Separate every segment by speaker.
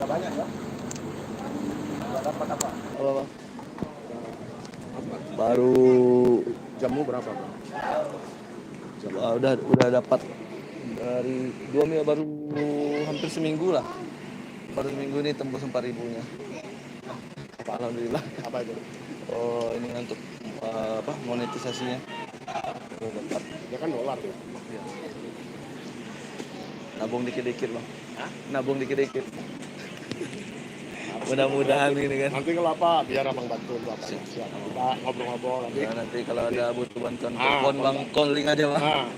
Speaker 1: Banyak ya? Dapat apa?
Speaker 2: Apa? Baru
Speaker 1: Jamu berapa, Bang?
Speaker 2: udah dapat dari 2 minggu, baru hampir seminggu lah. Baru seminggu ini tembus 4.000-nya. Alhamdulillah.
Speaker 1: Apa itu?
Speaker 2: Oh, ini untuk monetisasinya. Dapat.
Speaker 1: Ya kan dolar tuh.
Speaker 2: Ya. Nabung dikit-dikit, Bang. Nabung dikit-dikit. Mudah-mudahan ini kan.
Speaker 1: Nanti kalau apa biar abang bantu apa? Siap. Kita ngobrol-ngobrol nanti.
Speaker 2: Ya, nanti kalau ada butuh bantuan telepon Bang, calling aja Bang.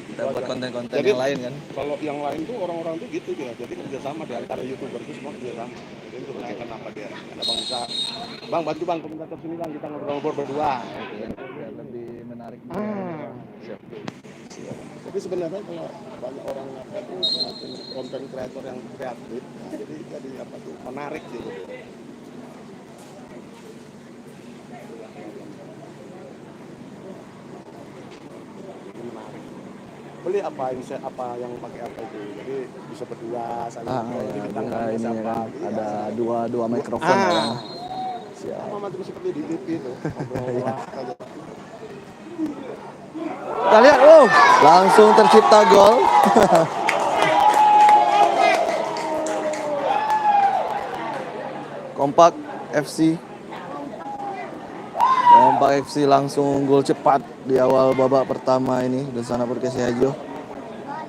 Speaker 2: Kita buat konten-konten yang lain kan.
Speaker 1: Kalau yang lain tuh orang-orang tuh gitu ya. Jadi kerjasama di antara YouTuber itu semua kerjasama. Jadi untuk naikkan apa dia. Ada Bang bisa. Bang bantu Bang komentator sini Bang, kita ngobrol-ngobrol berdua.
Speaker 2: Biar lebih menarik. Siap.
Speaker 1: Tapi sebenarnya kalau banyak orang itu konten kreator yang kreatif, jadi apa tuh menarik gitu. Menarik. Beli apa yang pakai apa itu, jadi bisa berdua saling jadi kita nggak
Speaker 2: ini
Speaker 1: siapa
Speaker 2: kan
Speaker 1: gitu,
Speaker 2: ada dua mikrofon kan. Siap.
Speaker 1: sama tuh seperti di TV itu ngobrol aja.
Speaker 2: Kita lihat, langsung tercipta gol. Kompak FC langsung gol cepat di awal babak pertama ini. Donsana Perkesiajo.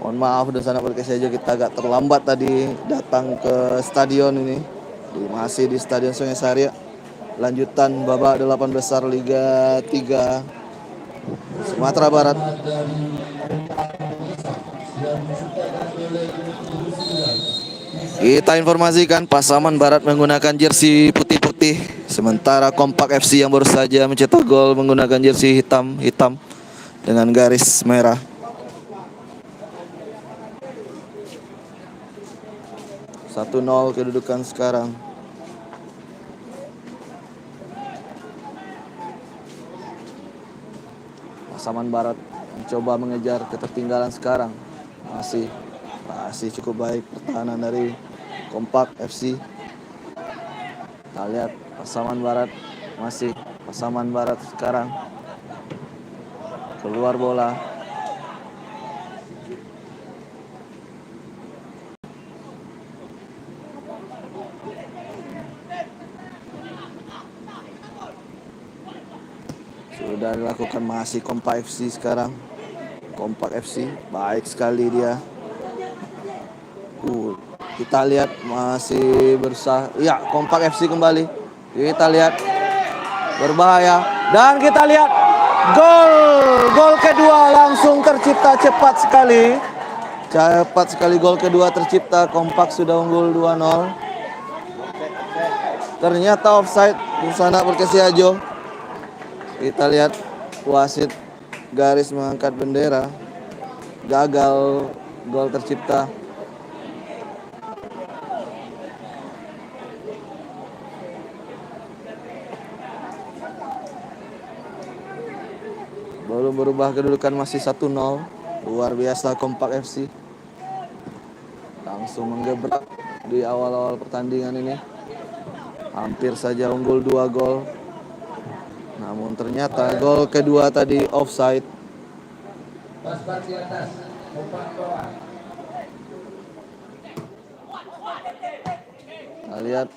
Speaker 2: Mohon maaf Donsana Perkesiajo, kita agak terlambat tadi datang ke stadion ini. Masih di Stadion Sungai Saria. Lanjutan babak 8 besar Liga 3 Sumatera Barat. Kita informasikan Pasaman Barat menggunakan jersey putih-putih, sementara Kompak FC yang baru saja mencetak gol menggunakan jersey hitam dengan garis merah. Satu 0 kedudukan sekarang. Pasaman Barat mencoba mengejar ketertinggalan sekarang. Masih cukup baik pertahanan dari Kompak FC. Kita lihat Pasaman Barat sekarang keluar bola. Sudah dilakukan, masih Kompak FC sekarang. Kompak FC baik sekali dia. Kita lihat masih ya, Kompak FC kembali. Kita lihat berbahaya dan kita lihat gol kedua langsung tercipta cepat sekali gol kedua tercipta. Kompak sudah unggul 2-0. Ternyata offside Donsana Perkesiajo. Kita lihat wasit garis mengangkat bendera. Gagal gol tercipta. Belum berubah kedudukan, masih 1-0. Luar biasa Kompak FC. Langsung menggebrak di awal-awal pertandingan ini. Hampir saja unggul 2 gol. Namun ternyata gol kedua tadi offside. Kita lihat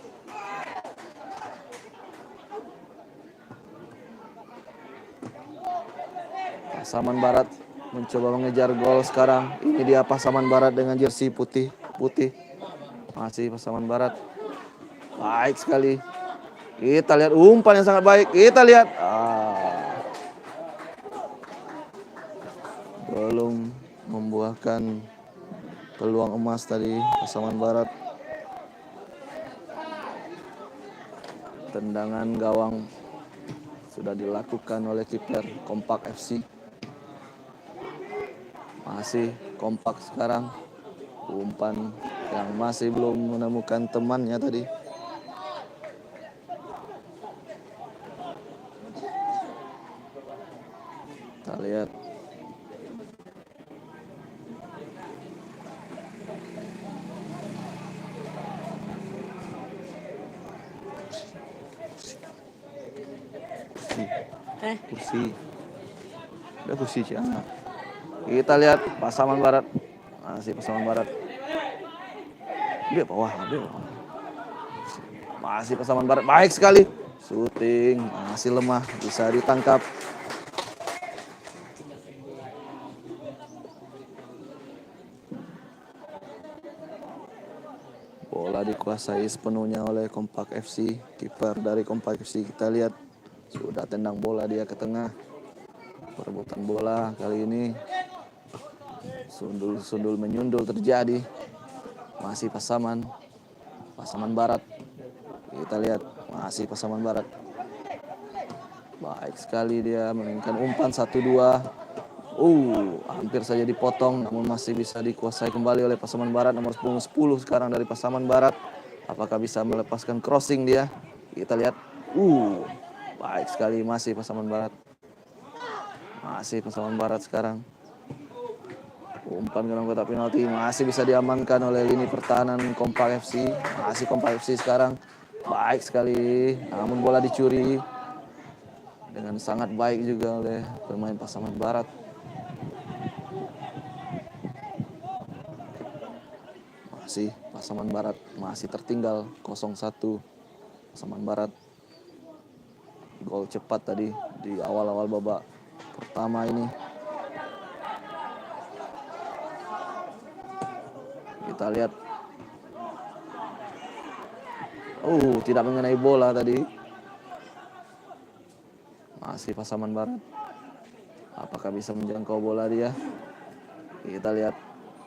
Speaker 2: Pasaman Barat mencoba mengejar gol sekarang. Ini dia Pasaman Barat dengan jersey putih. Masih Pasaman Barat. Baik sekali. Kita lihat umpan yang sangat baik. Kita lihat. Belum membuahkan peluang emas tadi Pasaman Barat. Tendangan gawang sudah dilakukan oleh kiper Kompak FC. Masih kompak sekarang. Umpan yang masih belum menemukan temannya tadi. Kita lihat. Kursi. Ada kursi siapa? Kita lihat Pasaman Barat. Masih Pasaman Barat. Dia bawah. Masih Pasaman Barat. Baik sekali. Shooting masih lemah. Bisa ditangkap. Bola dikuasai sepenuhnya oleh Kompak FC. Kiper dari Kompak FC kita lihat. Sudah tendang bola dia ke tengah. Perebutan bola kali ini. Sundul menyundul terjadi. Masih Pasaman Barat. Kita lihat masih Pasaman Barat. Baik sekali dia mainkan umpan 1-2. Hampir saja dipotong namun masih bisa dikuasai kembali oleh Pasaman Barat. Nomor 10 sekarang dari Pasaman Barat. Apakah bisa melepaskan crossing dia? Kita lihat. Baik sekali masih Pasaman Barat. Masih Pasaman Barat sekarang. Umpan ke dalam kotak penalti masih bisa diamankan oleh lini pertahanan Kompak FC. Masih Kompak FC sekarang. Baik sekali. Namun bola dicuri. Dengan sangat baik juga oleh pemain Pasaman Barat. Masih Pasaman Barat. Masih tertinggal 0-1. Pasaman Barat. Gol cepat tadi di awal-awal babak pertama ini. Kita lihat. Tidak mengenai bola tadi. Masih Pasaman Barat. Apakah bisa menjangkau bola dia? Kita lihat.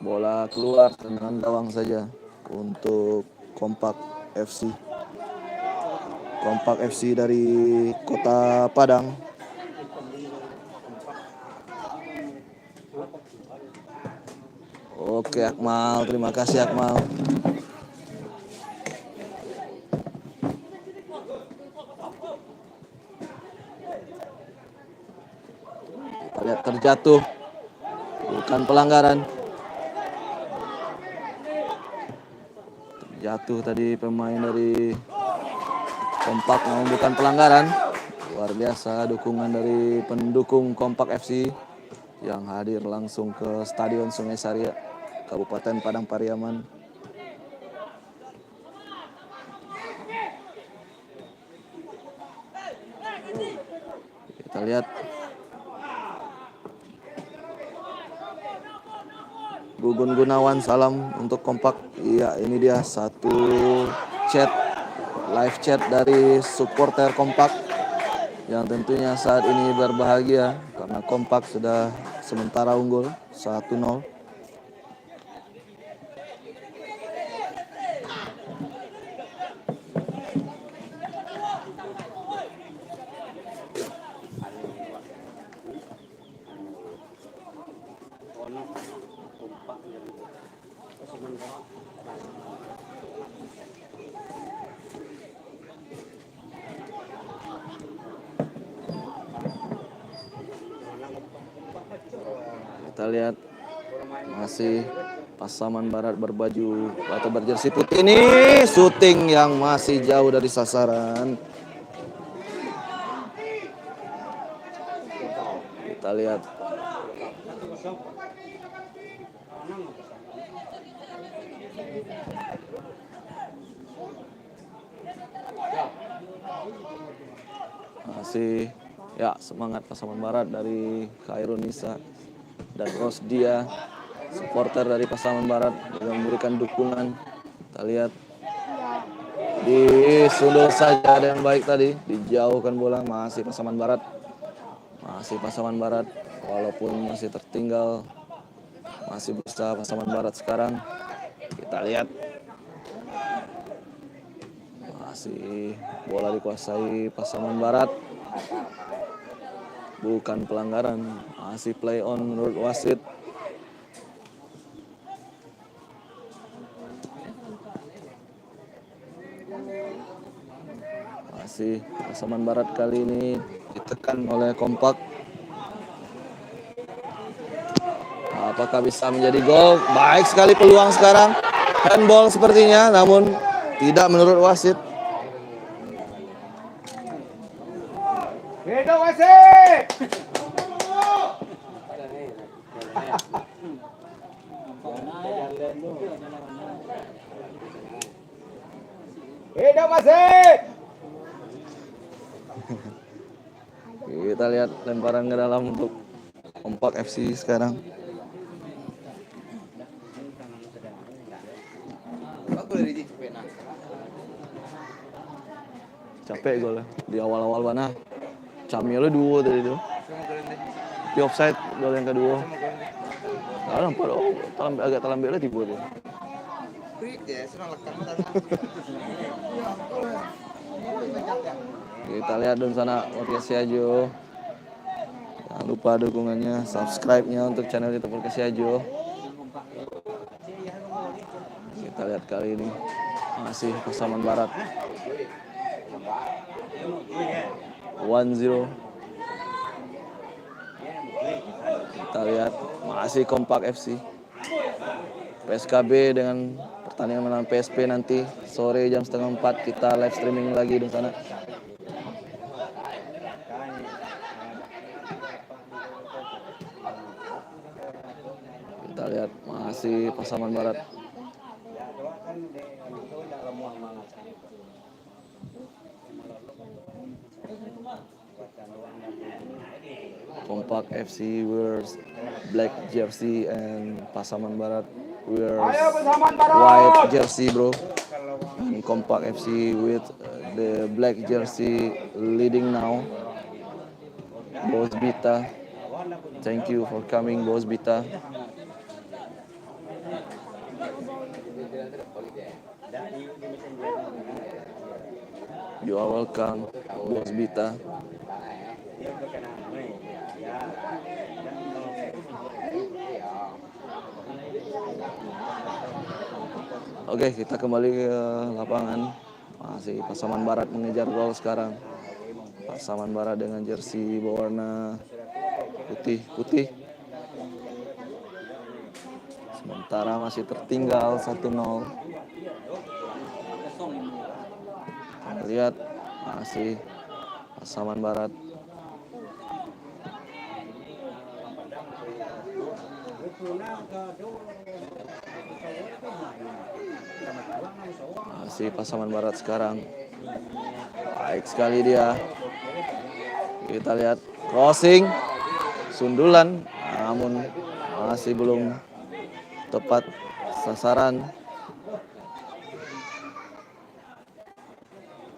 Speaker 2: Bola keluar tendangan gawang saja untuk Kompak FC. Kompak FC dari Kota Padang. Oke Akmal, terima kasih Akmal. Kita lihat terjatuh. Bukan pelanggaran. Terjatuh tadi pemain dari Kompak namun bukan pelanggaran. Luar biasa dukungan dari pendukung Kompak FC yang hadir langsung ke Stadion Sungai Saria, Kabupaten Padang Pariaman. Kita lihat. Gugun Gunawan, salam untuk Kompak. Iya, ini dia satu live chat dari supporter Kompak yang tentunya saat ini berbahagia karena Kompak sudah sementara unggul 1-0. Kita lihat masih Pasaman Barat berbaju atau berjersey putih ini, syuting yang masih jauh dari sasaran. Kita lihat. Masih ya semangat Pasaman Barat dari Khairun Nisa dan Rosdia, supporter dari Pasaman Barat yang memberikan dukungan. Kita lihat Disundul saja dengan baik tadi, dijauhkan bola. Masih Pasaman Barat, walaupun masih tertinggal, masih berusaha Pasaman Barat sekarang. Kita lihat, masih bola dikuasai Pasaman Barat, bukan pelanggaran, masih play on menurut wasit. Masih Pasaman Barat kali ini ditekan oleh Kompak. Apakah bisa menjadi gol? Baik sekali peluang sekarang. Handball sepertinya, namun tidak menurut wasit.
Speaker 3: Hidup wasit! Hidup wasit!
Speaker 2: Kita lihat lemparan ke dalam untuk Kompak FC sekarang. Capek golnya di awal-awal mana. Camilnya dua tadi itu. Di offside gol yang kedua. Nah, nampak agak terlambat tiba dia. Kita lihat di sana podcast Siajo. Jangan lupa dukungannya, subscribe-nya untuk channel YouTube podcast Siajo. Kita lihat kali ini masih Pasaman Barat 1-0. Kita lihat masih Kompak FC. PSKB dengan pertandingan melawan PSP nanti sore jam 3:30 kita live streaming lagi di sana. Kita lihat masih Pasaman Barat. Kompak FC wears black jersey and Pasaman Barat wears white jersey, bro. And Kompak FC with the black jersey leading now. Bos Bita, thank you for coming, Bos Bita. You are welcome, Bos Bita. Oke, kita kembali ke lapangan. Masih Pasaman Barat mengejar gol sekarang. Pasaman Barat dengan jersey berwarna putih. Sementara masih tertinggal 1-0. Lihat masih Pasaman Barat. Masih Pasaman Barat sekarang. Baik sekali dia. Kita lihat crossing, sundulan, namun masih belum tepat sasaran.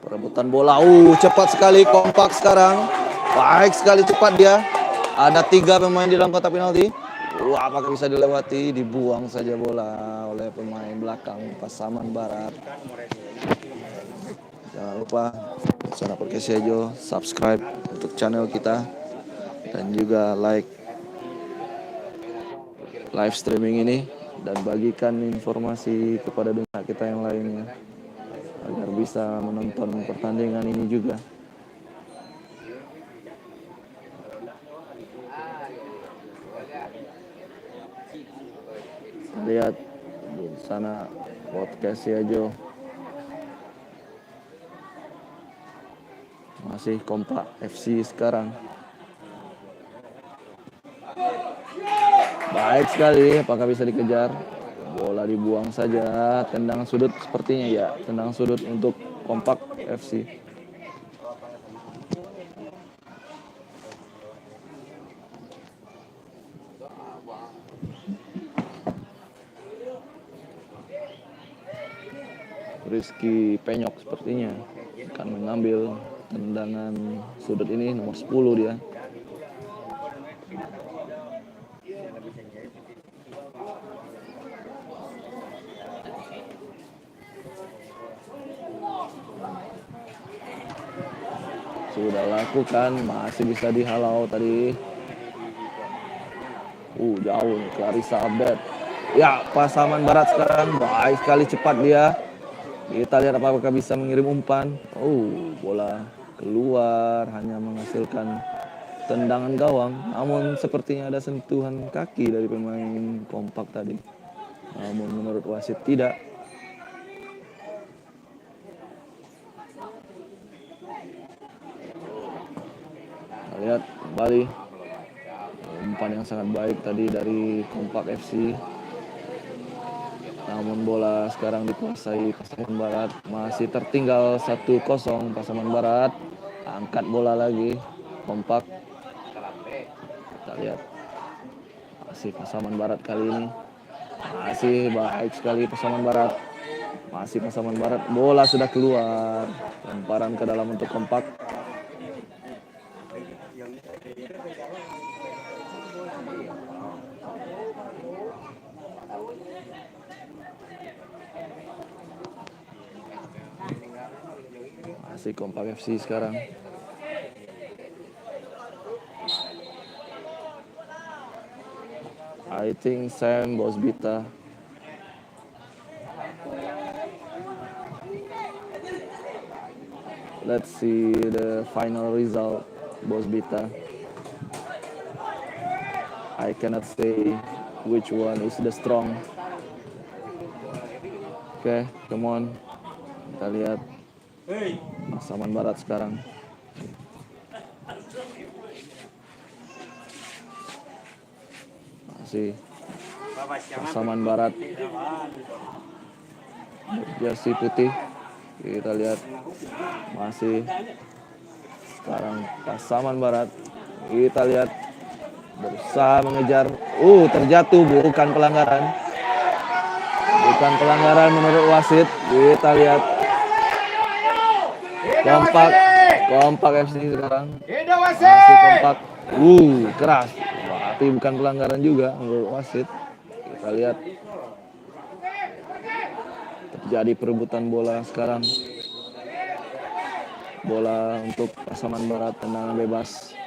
Speaker 2: Perebutan bola, cepat sekali Kompak sekarang. Baik sekali cepat dia. Ada 3 pemain di dalam kotak penalti. Apakah bisa dilewati? Dibuang saja bola oleh pemain belakang Pasaman Barat. Jangan lupa channel podcast Siajo, subscribe untuk channel kita dan juga like live streaming ini dan bagikan informasi kepada dunia kita yang lainnya agar bisa menonton pertandingan ini juga. Lihat di sana podcast Siajo. Masih Kompak FC sekarang. Baik sekali, apakah bisa dikejar? Bola dibuang saja, tendangan sudut sepertinya ya, tendangan sudut untuk Kompak FC. Rizky Penyok sepertinya akan mengambil tendangan sudut ini, nomor 10 dia. Sudah lakukan, masih bisa dihalau tadi. Jauh nih Clarissa update. Ya, Pasaman Barat sekarang baik sekali, cepat dia. Kita lihat apakah bisa mengirim umpan. Bola keluar, hanya menghasilkan tendangan gawang. Namun sepertinya ada sentuhan kaki dari pemain Kompak tadi. Namun menurut wasit tidak. Kita lihat kembali umpan yang sangat baik tadi dari Kompak FC. Namun bola sekarang dikuasai Pasaman Barat. Masih tertinggal 1-0 Pasaman Barat. Angkat bola lagi Kompak. Kita lihat. Masih Pasaman Barat kali ini. Masih baik sekali Pasaman Barat. Masih Pasaman Barat. Bola sudah keluar. Lemparan ke dalam untuk Kompak. Masih Kompak FC sekarang. I think Sam Bosbita. Let's see the final result, Bosbita. I cannot say which one is the strong. Okay, come on. Kita lihat Pasaman Barat sekarang. Masih Pasaman Barat. Jersey putih. Kita lihat masih sekarang Pasaman Barat. Kita lihat berusaha mengejar. Terjatuh, bukan pelanggaran. Bukan pelanggaran menurut wasit. Kita lihat Kompak FC sekarang. Masih Kompak. Keras. Tapi bukan pelanggaran juga menurut wasit. Kita lihat. Terjadi perebutan bola sekarang. Bola untuk Pasaman Barat, tendangan bebas.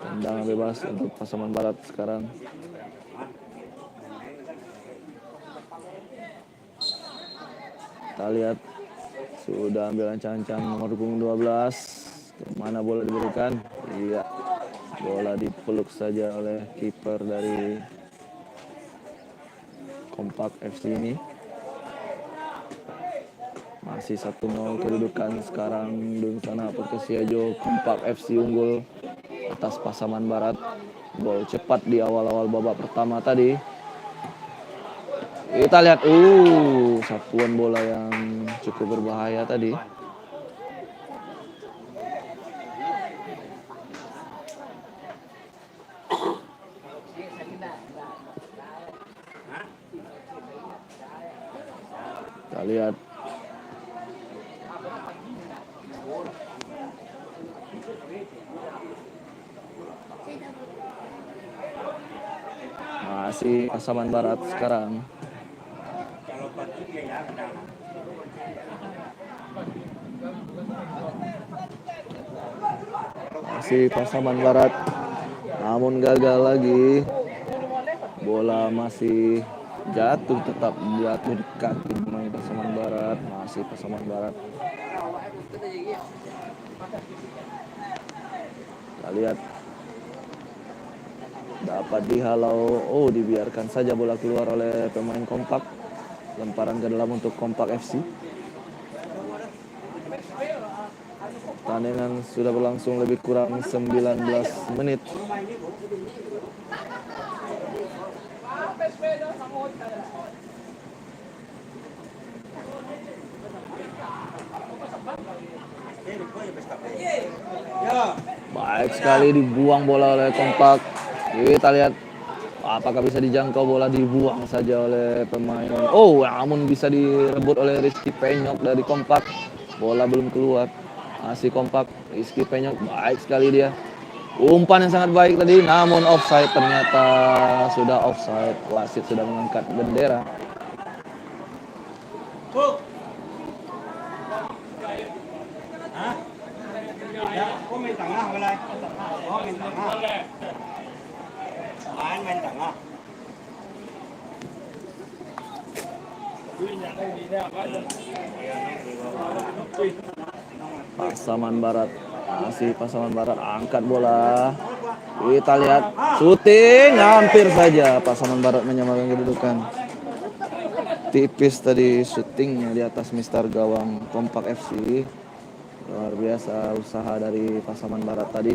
Speaker 2: Tendangan bebas untuk Pasaman Barat sekarang. Kita lihat sudah ambil ancang-ancang nomor punggung 12. Kemana bola diberikan? Iya, bola dipeluk saja oleh kiper dari Kompak FC ini. Masih 1-0 kedudukan sekarang. Dunsana Perkesiajo. Kompak FC unggul atas Pasaman Barat. Gol cepat di awal-awal babak pertama tadi. Kita lihat sapuan bola yang cukup berbahaya tadi. Kita lihat masih Pasaman Barat sekarang. Masih Pasaman Barat, namun gagal lagi. Bola masih jatuh, tetap jatuh di kaki pemain Pasaman Barat. Masih Pasaman Barat. Kita lihat dapat dihalau. Dibiarkan saja bola keluar oleh pemain Kompak. Lemparan ke dalam untuk Kompak FC. Pertandingan sudah berlangsung lebih kurang 19 menit. Baik sekali dibuang bola oleh Kompak. Kita lihat Apakah bisa dijangkau, bola dibuang saja oleh pemain. Oh, namun bisa direbut oleh Rizky Penyok dari Kompak. Bola belum keluar. Masih Kompak, Rizky Penyok baik sekali dia. Umpan yang sangat baik tadi, namun offside, ternyata sudah offside. Wasit sudah mengangkat bendera.
Speaker 3: Main tengah boleh. Oh, main tengah. Main tengah.
Speaker 2: Pasaman Barat, masih Pasaman Barat angkat bola. Kita lihat syuting, hampir saja Pasaman Barat menyamakan kedudukan. Tipis tadi syutingnya di atas Mister gawang Kompak FC. Luar biasa usaha dari Pasaman Barat tadi.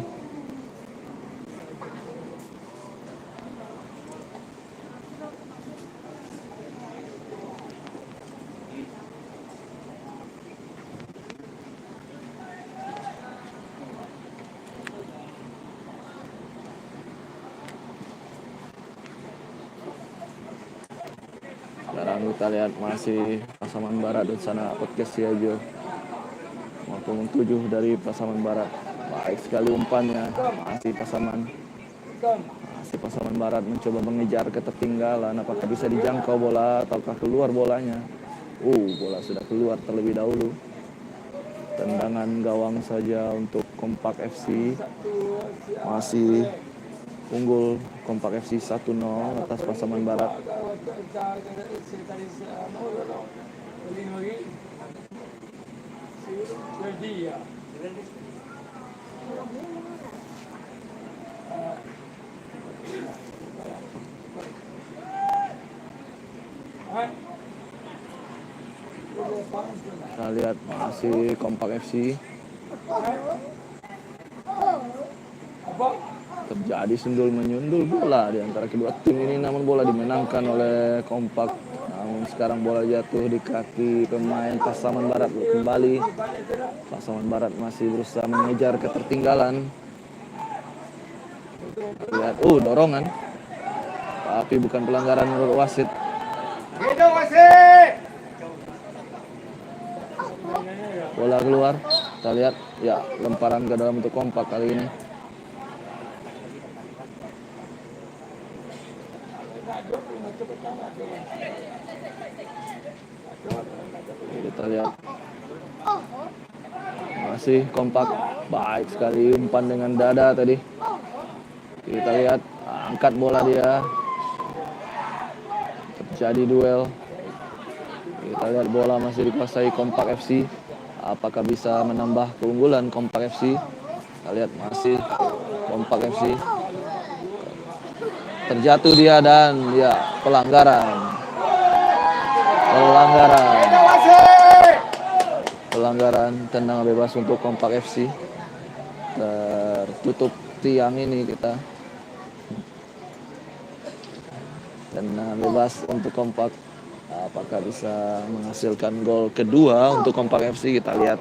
Speaker 2: Sekarang kita lihat masih Pasaman Barat di sana podcast Siajo. 57 dari Pasaman Barat. Baik sekali umpannya. Masih Pasaman Barat mencoba mengejar ketertinggalan. Apakah bisa dijangkau bola ataukah keluar bolanya? Bola sudah keluar terlebih dahulu. Tendangan gawang saja untuk Kompak FC. Masih unggul Kompak FC 1-0 atas Pasaman Barat. Kita lihat masih Kompak FC. Terjadi sundul menyundul bola di antara kedua tim ini, namun bola dimenangkan oleh Kompak. Namun sekarang bola jatuh di kaki pemain Pasaman Barat kembali. Pasaman Barat masih berusaha mengejar ketertinggalan. Lihat, dorongan. Tapi bukan pelanggaran menurut wasit.
Speaker 3: Hidup wasit.
Speaker 2: Bola keluar. Kita lihat, ya, lemparan ke dalam untuk Kompak kali ini. Kita lihat masih Kompak, baik sekali umpan dengan dada tadi. Kita lihat angkat bola dia, terjadi duel. Kita lihat bola masih dikuasai Kompak FC. Apakah bisa menambah keunggulan Kompak FC? Kita lihat masih Kompak FC. Terjatuh dia dan ya pelanggaran. Pelanggaran tendangan bebas untuk Kompak FC. Tertutup tiang ini kita. Tendangan bebas untuk Kompak. Apakah bisa menghasilkan gol kedua untuk Kompak FC? Kita lihat.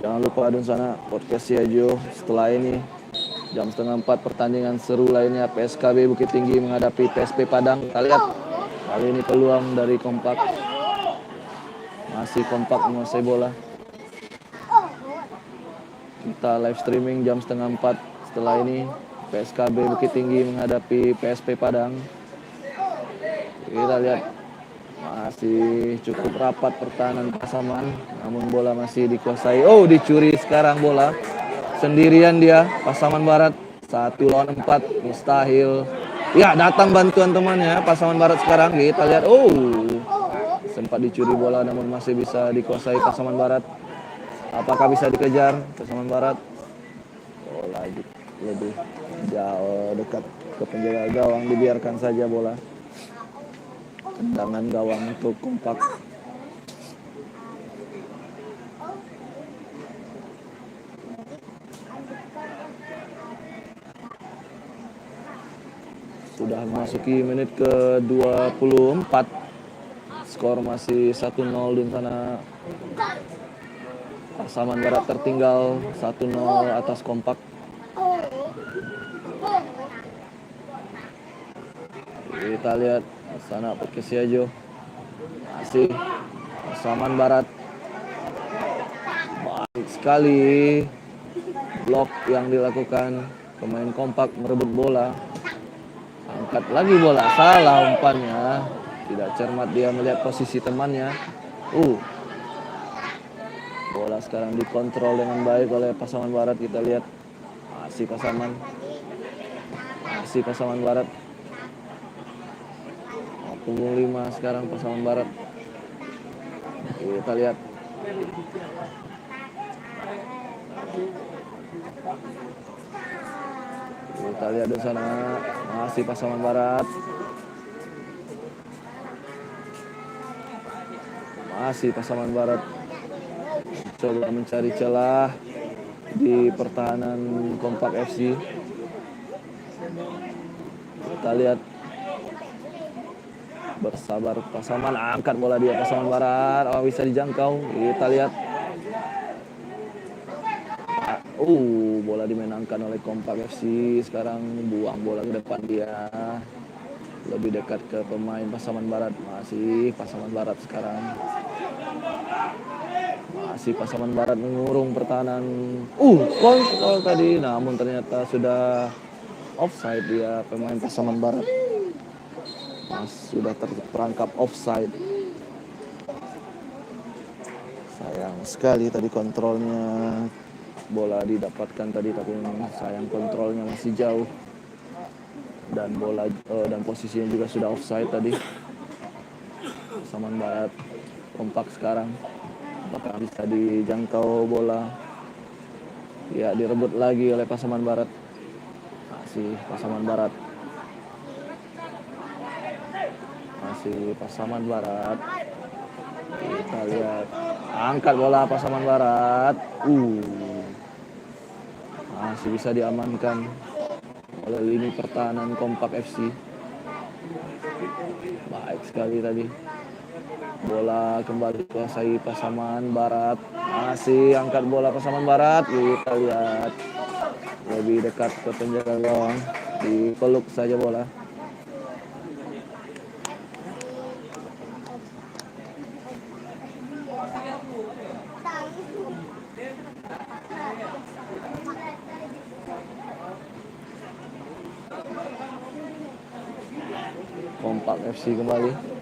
Speaker 2: Jangan lupa di sana podcast Siajo. Setelah ini jam 3:30 pertandingan seru lainnya PSKB Bukit Tinggi menghadapi PSP Padang. Kita lihat kali ini peluang dari Kompak. Masih Kompak menguasai bola. Kita live streaming jam 3:30 setelah ini PSKB Bukit Tinggi menghadapi PSP Padang. Kita lihat masih cukup rapat pertahanan Pasaman, namun bola masih dikuasai. Dicuri sekarang bola. Sendirian dia Pasaman Barat. 1 lawan 4, mustahil. Ya, datang bantuan temannya Pasaman Barat sekarang. Kita lihat, sempat dicuri bola namun masih bisa dikuasai Pasaman Barat. Apakah bisa dikejar Pasaman Barat? Lagi lebih jauh dekat ke penjaga gawang, dibiarkan saja bola. Tendangan gawang untuk Kompak. Sudah memasuki menit ke-24. Skor masih 1-0 di sana Pasaman Barat tertinggal 1-0 atas Kompak. Kita lihat sana Perkesiajo. Masih Pasaman Barat. Baik sekali blok yang dilakukan pemain Kompak merebut bola. Angkat lagi bola, salah umpannya. Tidak cermat dia melihat posisi temannya. Bola sekarang dikontrol dengan baik oleh Pasaman Barat. Kita lihat masih Pasaman Barat. Punggung 5 sekarang Pasaman Barat. Kita lihat di sana masih Pasaman Barat. Coba mencari celah di pertahanan Kompak FC. Kita lihat bersabar Pasaman, angkat bola dia Pasaman Barat. Bisa dijangkau. Kita lihat bola dimenangkan oleh Kompak FC. Sekarang buang bola ke depan dia. Lebih dekat ke pemain Pasaman Barat. Masih Pasaman Barat sekarang. Masih Pasaman Barat mengurung pertahanan. Kontrol tadi, namun ternyata sudah offside dia pemain Pasaman Barat. Sudah terperangkap offside. Sayang sekali tadi kontrolnya. Bola didapatkan tadi tapi sayang kontrolnya masih jauh. Dan bola dan posisinya juga sudah offside tadi. Pasaman Barat Kompak sekarang. Apakah bisa dijangkau bola? Ya, direbut lagi oleh Pasaman Barat. Masih Pasaman Barat. Kita lihat angkat bola Pasaman Barat. Masih bisa diamankan oleh lini pertahanan Kompak FC. Baik sekali tadi. Bola kembali kuasai Pasaman Barat. Masih angkat bola Pasaman Barat. Kita lihat lebih dekat ke penjaga gawang. Dipeluk saja bola. Kompak FC kembali.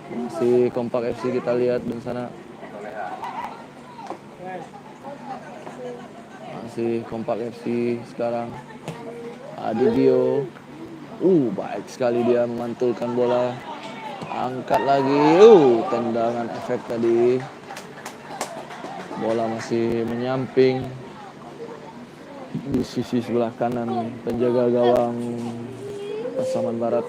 Speaker 2: Masih Kompak FC, kita lihat di sana. Masih Kompak FC sekarang. Adidio. Baik sekali dia memantulkan bola. Angkat lagi. Tendangan efek tadi. Bola masih menyamping di sisi sebelah kanan penjaga gawang Pasaman Barat.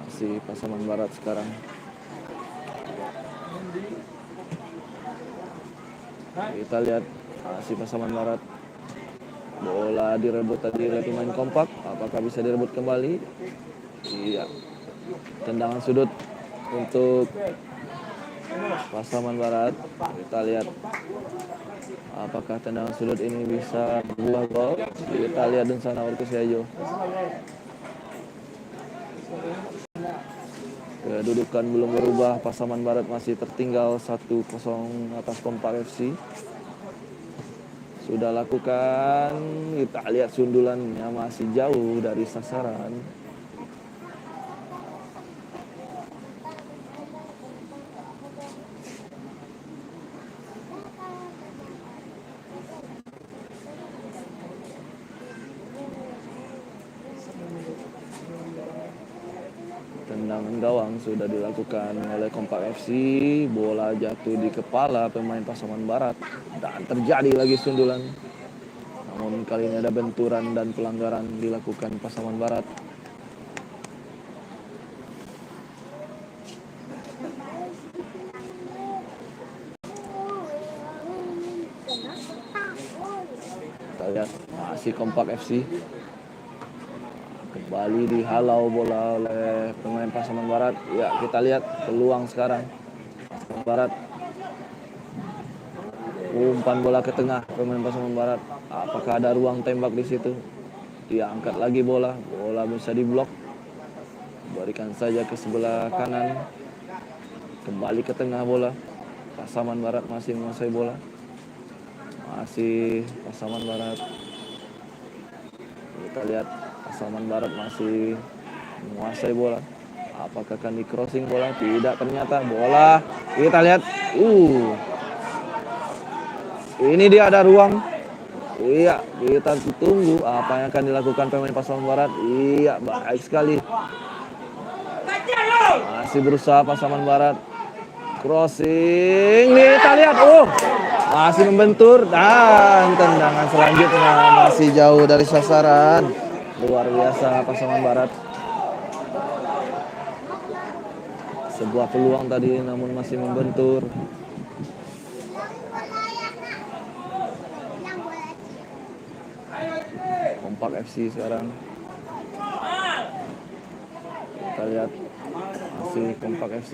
Speaker 2: Masih Pasaman Barat sekarang. Kita lihat masih Pasaman Barat. Bola direbut tadi oleh pemain Kompak. Apakah bisa direbut kembali? Iya. Tendangan sudut untuk Pasaman Barat. Kita lihat apakah tendangan sudut ini bisa berbuah gol. Kita lihat di sana Perkesiajo. Kedudukan belum berubah. Pasaman Barat masih tertinggal 1-0 atas Kompak FC. Sudah lakukan, kita lihat sundulannya masih jauh dari sasaran. Tendangan gawang sudah dilakukan oleh Kompak FC. Bola jatuh di kepala pemain Pasaman Barat. Dan terjadi lagi sundulan. Namun kali ini ada benturan dan pelanggaran dilakukan Pasaman Barat. Kita lihat masih Kompak FC. Kembali dihalau bola oleh pemain Pasaman Barat. Ya, kita lihat peluang sekarang. Pasaman Barat. Umpan bola ke tengah pemain Pasaman Barat. Apakah ada ruang tembak di situ? Dia angkat lagi bola. Bola bisa diblok. Berikan saja ke sebelah kanan. Kembali ke tengah bola. Pasaman Barat masih menguasai bola. Masih Pasaman Barat. Kita lihat Pasaman Barat masih menguasai bola. Apakah akan di crossing bola? Tidak, ternyata bola. Kita lihat. Ini dia ada ruang. Iya, kita tunggu apa yang akan dilakukan pemain Pasaman Barat. Iya, baik sekali. Masih berusaha Pasaman Barat. Crossing. Kita lihat. Masih membentur. Dan tendangan selanjutnya masih jauh dari sasaran. Luar biasa Pasaman Barat. Sebuah peluang tadi namun masih membentur. Kompak FC sekarang. Kita lihat masih Kompak FC.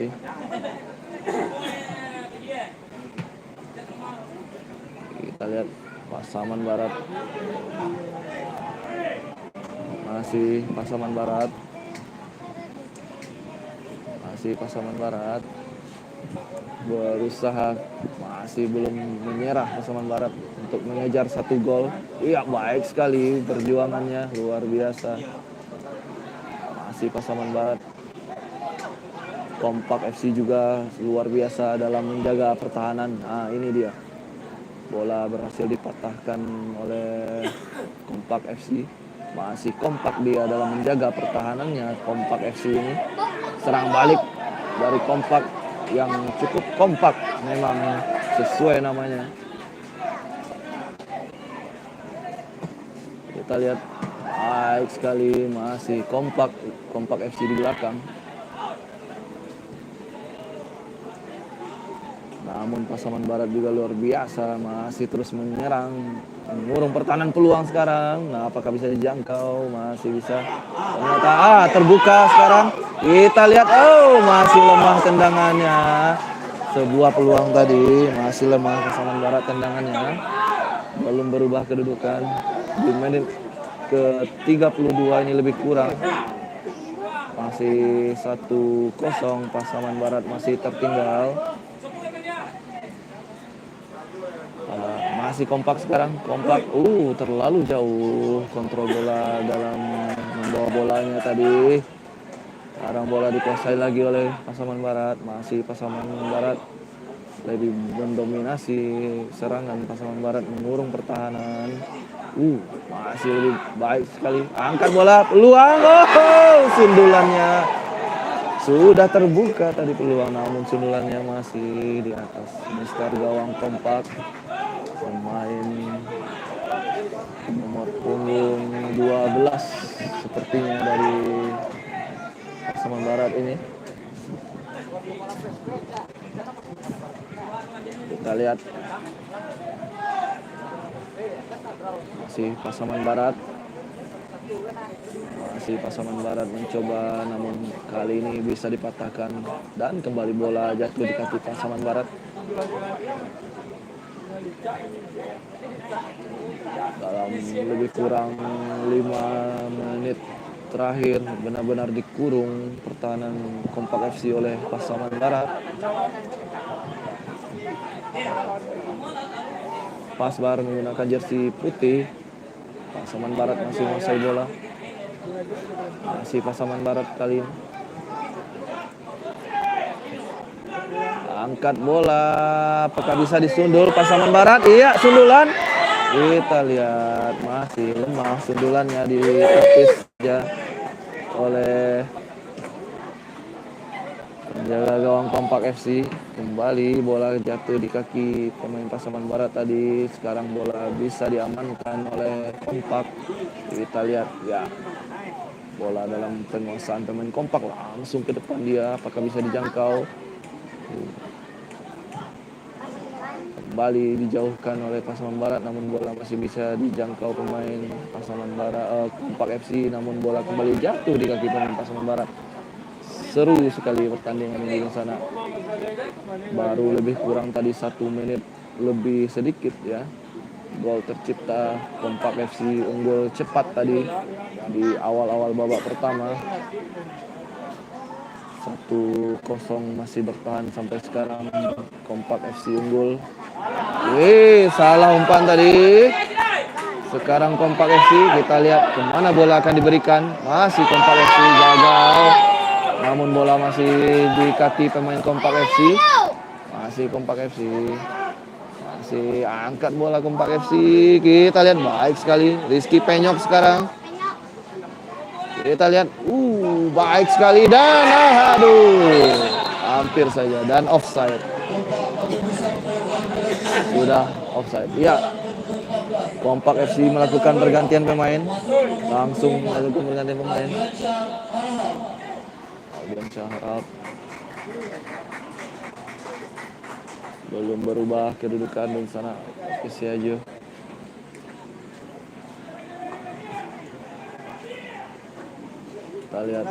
Speaker 2: Kita lihat Pasaman Barat. Masih Pasaman Barat. Masih Pasaman Barat. Berusaha, masih belum menyerah Pasaman Barat untuk mengejar 1 gol. Iya, baik sekali perjuangannya, luar biasa. Masih Pasaman Barat. Kompak FC juga luar biasa dalam menjaga pertahanan. Nah, ini dia. Bola berhasil dipatahkan oleh Kompak FC. Masih kompak dia dalam menjaga pertahanannya. Kompak FC ini serang balik dari Kompak yang cukup kompak, memang sesuai namanya. Kita lihat baik sekali masih Kompak FC di belakang. Namun Pasaman Barat juga luar biasa, masih terus menyerang, mengurung pertahanan peluang sekarang. Nah, apakah bisa dijangkau? Masih bisa. Ternyata terbuka sekarang. Kita lihat, masih lemah tendangannya. Sebuah peluang tadi, masih lemah Pasaman Barat tendangannya. Belum berubah kedudukan. Di menit ke-32 ini lebih kurang. Masih 1-0, Pasaman Barat masih tertinggal. Masih Kompak sekarang. Kompak terlalu jauh kontrol bola dalam membawa bolanya tadi. Sekarang bola dikuasai lagi oleh Pasaman Barat. Masih Pasaman Barat lebih mendominasi serangan. Pasaman Barat mengurung pertahanan. Masih lebih baik sekali. Angkat bola, peluang. Sundulannya sudah terbuka tadi peluang, namun sundulannya masih di atas mister gawang Kompak. Pemain nomor punggung 12 sepertinya dari Pasaman Barat ini. Kita lihat masih Pasaman Barat. Masih Pasaman Barat mencoba, namun kali ini bisa dipatahkan dan kembali bola jatuh di kaki Pasaman Barat. Dalam lebih kurang 5 menit terakhir benar-benar dikurung pertahanan Kompak FC oleh Pasaman Barat. Pasbar menggunakan jersey putih. Pasaman Barat masih menguasai bola. Masih Pasaman Barat kali ini. Angkat bola, apakah bisa disundul Pasaman Barat? Iya, sundulan. Kita lihat masih lemah sundulannya, ditepis saja oleh penjaga gawang Kompak FC. Kembali bola jatuh di kaki pemain Pasaman Barat tadi. Sekarang bola bisa diamankan oleh Kompak. Kita lihat ya, bola dalam penguasaan pemain Kompak, langsung ke depan dia. Apakah bisa dijangkau? kembali dijauhkan oleh Pasaman Barat, namun bola masih bisa dijangkau pemain Pasaman Barat, Kompak FC, namun bola kembali jatuh di kaki pemain Pasaman Barat. Seru sekali pertandingan ini di sana. Baru lebih kurang tadi 1 menit lebih sedikit ya. Gol tercipta, Kompak FC unggul cepat tadi di awal-awal babak pertama. 1-0 masih bertahan sampai sekarang. Kompak FC unggul. Salah umpan tadi. Sekarang Kompak FC, kita lihat kemana bola akan diberikan. Masih Kompak FC gagal, namun bola masih di kaki pemain Kompak FC. Masih Kompak FC, masih angkat bola Kompak FC. Kita lihat baik sekali Rizky Penyok sekarang. Kita lihat, baik sekali dan hampir saja dan offside. Sudah offside. Iya. Kompak FC melakukan pergantian pemain. Langsung melakukan pergantian pemain. Albion Syahrab belum berubah kedudukan di sana. Kesiajo. Kita lihat.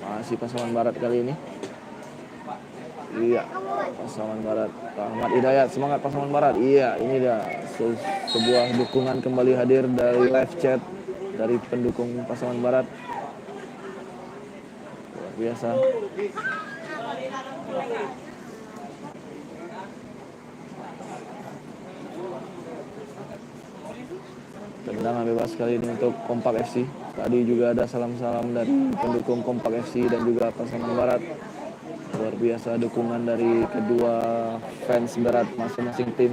Speaker 2: Masih Pasaman Barat kali ini. Iya, Pasaman Barat. Ahmad Hidayat, semangat Pasaman Barat. Iya, ini dia sebuah dukungan kembali hadir dari live chat dari pendukung Pasaman Barat. Luar biasa. Tendangan bebas kali ini untuk Kompak FC. Tadi juga ada salam-salam dari pendukung Kompak FC dan juga Pasaman Barat. Luar biasa dukungan dari kedua fans berat masing-masing tim,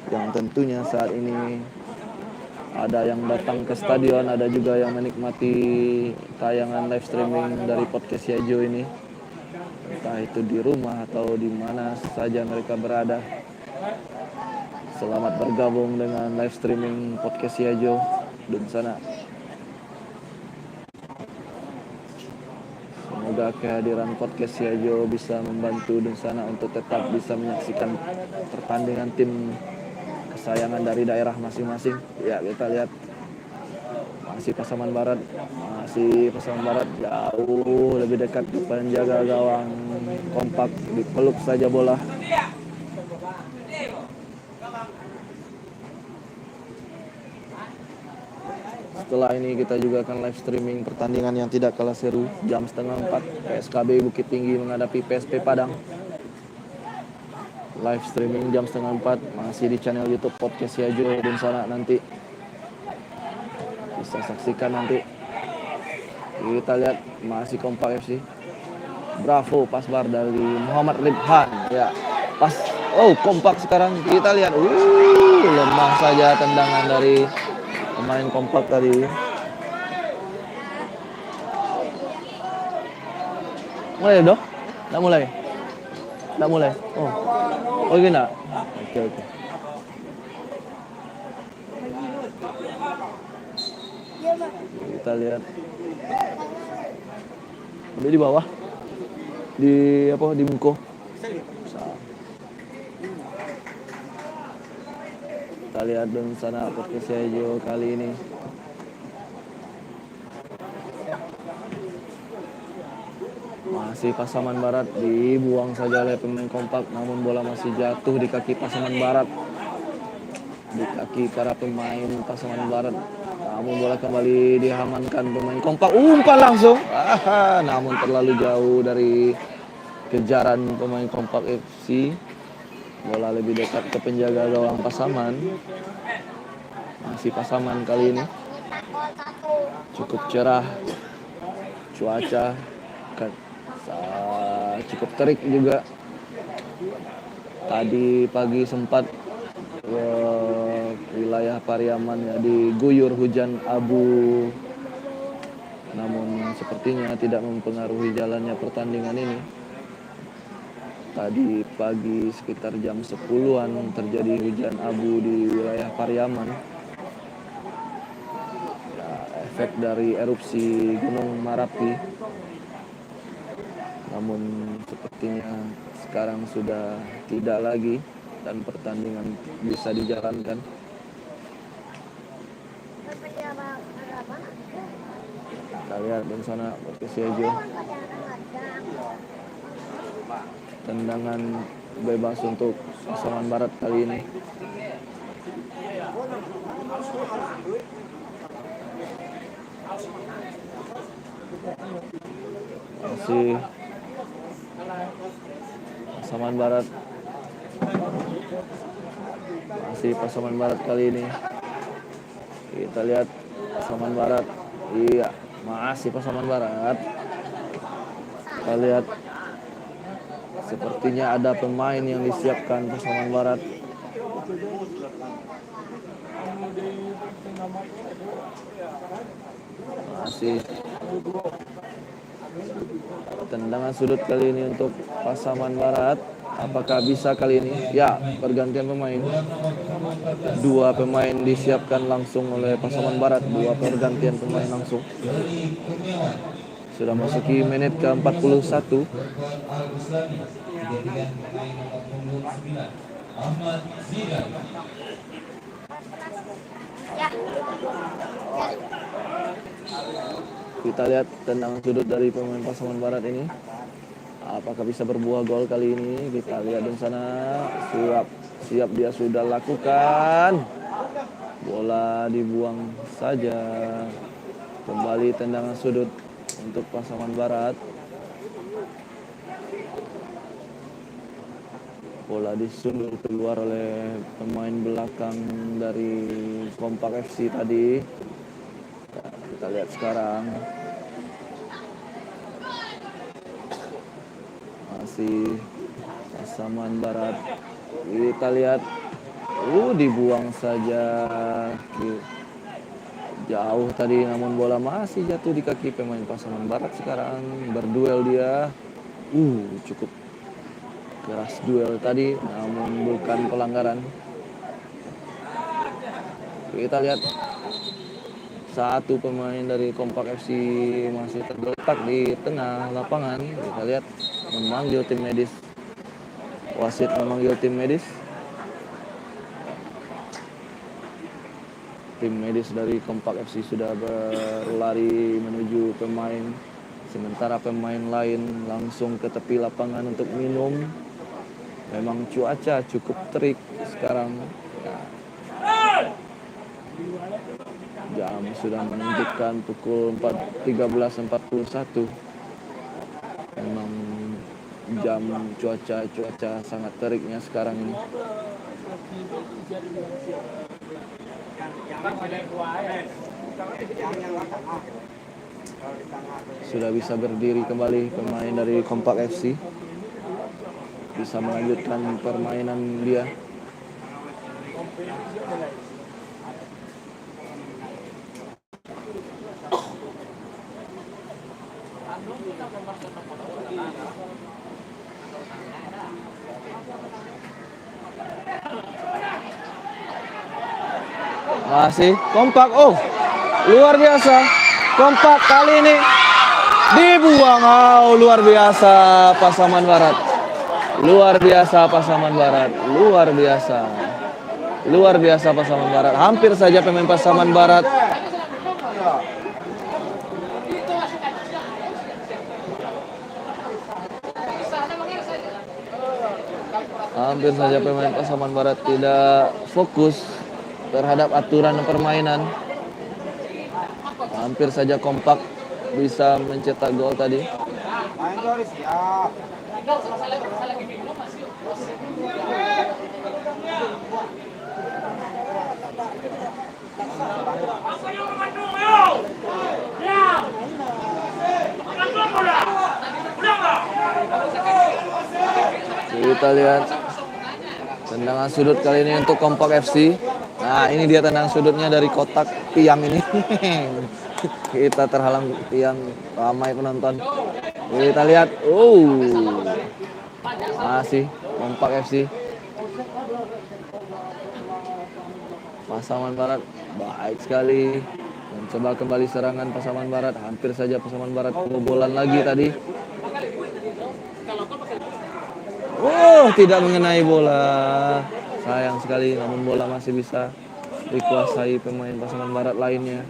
Speaker 2: yang tentunya saat ini ada yang datang ke stadion, ada juga yang menikmati tayangan live streaming dari podcast Yajo ini, entah itu di rumah atau di mana saja mereka berada. Selamat bergabung dengan live streaming podcast Yajo di sana. Semoga kehadiran podcast Yajo bisa membantu di sana untuk tetap bisa menyaksikan pertandingan tim kesayangan dari daerah masing-masing. Ya, kita lihat masih Pasaman Barat jauh lebih dekat ke penjaga gawang Kompak, dipeluk saja bola. Setelah ini kita juga akan live streaming pertandingan yang tidak kalah seru jam 3:30 PSKB Bukit Tinggi menghadapi PSP Padang. Live streaming jam 3:30 masih di channel YouTube podcast Yajo dan sana, nanti bisa saksikan nanti. Kita lihat masih Kompak FC. Bravo pasbar dari Muhammad Ribhan. Ya, pas. Kompak sekarang kita lihat. Lemah saja tendangan dari pemain Kompak tadi. Mulai dong? Nggak mulai? Nggak mulai? Oh gini nak? Oke. Kita lihat. Ada di bawah. Di Muko. Kita lihat dan sana podcast Yajo kali ini. Masih Pasaman Barat, dibuang saja oleh pemain Kompak, namun bola masih jatuh di kaki Pasaman Barat. Di kaki para pemain Pasaman Barat. Namun bola kembali diamankan pemain Kompak. Umpan langsung. Namun terlalu jauh dari kejaran pemain Kompak FC. Bola lebih dekat ke penjaga gawang Pasaman. Masih Pasaman kali ini. Cukup cerah. Cuaca cukup terik juga. Tadi pagi sempat wilayah Pariaman ya diguyur hujan abu, namun sepertinya tidak mempengaruhi jalannya pertandingan ini. Tadi pagi sekitar jam 10-an terjadi hujan abu di wilayah Pariaman. efek dari erupsi Gunung Merapi. Namun sepertinya sekarang sudah tidak lagi dan pertandingan bisa dijalankan. Kita lihat di sana Persija tendangan bebas untuk Pasaman Barat kali ini. Masih Pasaman Barat. Masih Pasaman Barat kali ini. Kita lihat Pasaman Barat. Iya, masih Pasaman Barat. Kita lihat sepertinya ada pemain yang disiapkan Pasaman Barat. Masih tendangan sudut kali ini untuk Pasaman Barat. Apakah bisa kali ini? Ya, pergantian pemain. 2 pemain disiapkan langsung oleh Pasaman Barat. 2 pergantian pemain langsung. Sudah masuki menit ke-41. Kita lihat tendangan sudut dari pemain Pasaman Barat ini. Apakah bisa berbuah gol kali ini? Kita lihat di sana. Siap dia sudah lakukan. Bola dibuang saja. Kembali tendangan sudut untuk Pasaman Barat. Bola disundul keluar oleh pemain belakang dari Kompak FC tadi. Kita lihat sekarang. Masih Pasaman Barat. Kita lihat. Dibuang saja. Jauh tadi, namun bola masih jatuh di kaki pemain Pasaman Barat. Sekarang berduel dia. Cukup keras duel tadi, namun bukan pelanggaran. Kita lihat satu pemain dari Kompak FC masih tergeletak di tengah lapangan. Kita lihat memanggil tim medis. Wasit memanggil tim medis. Tim medis dari Kompak FC sudah berlari menuju pemain. Sementara pemain lain langsung ke tepi lapangan untuk minum. Memang cuaca cukup terik sekarang. Jam sudah menunjukkan pukul 13.41. Memang jam cuaca sangat teriknya sekarang ini. Sudah bisa berdiri kembali pemain dari Kompak FC. Bisa melanjutkan permainan dia. Masih Kompak. Luar biasa. Kompak kali ini dibuang. Luar biasa Pasaman Barat. Luar biasa Pasaman Barat. Luar biasa Pasaman Barat. Hampir saja pemain Pasaman Barat Pasaman Barat tidak fokus terhadap aturan permainan. Hampir saja Kompak bisa mencetak gol tadi. Kita lihat tendangan sudut kali ini untuk Kompak FC. Nah, ini dia tendangan sudutnya dari kotak tiang ini. Kita terhalang tiang, ramai penonton. Kita lihat, masih Kompak FC. Pasaman Barat baik sekali Mencoba kembali serangan Pasaman Barat. Hampir saja Pasaman Barat kebobolan lagi tadi. Tidak mengenai bola. Sayang sekali, namun bola masih bisa dikuasai pemain Pasaman Barat lainnya.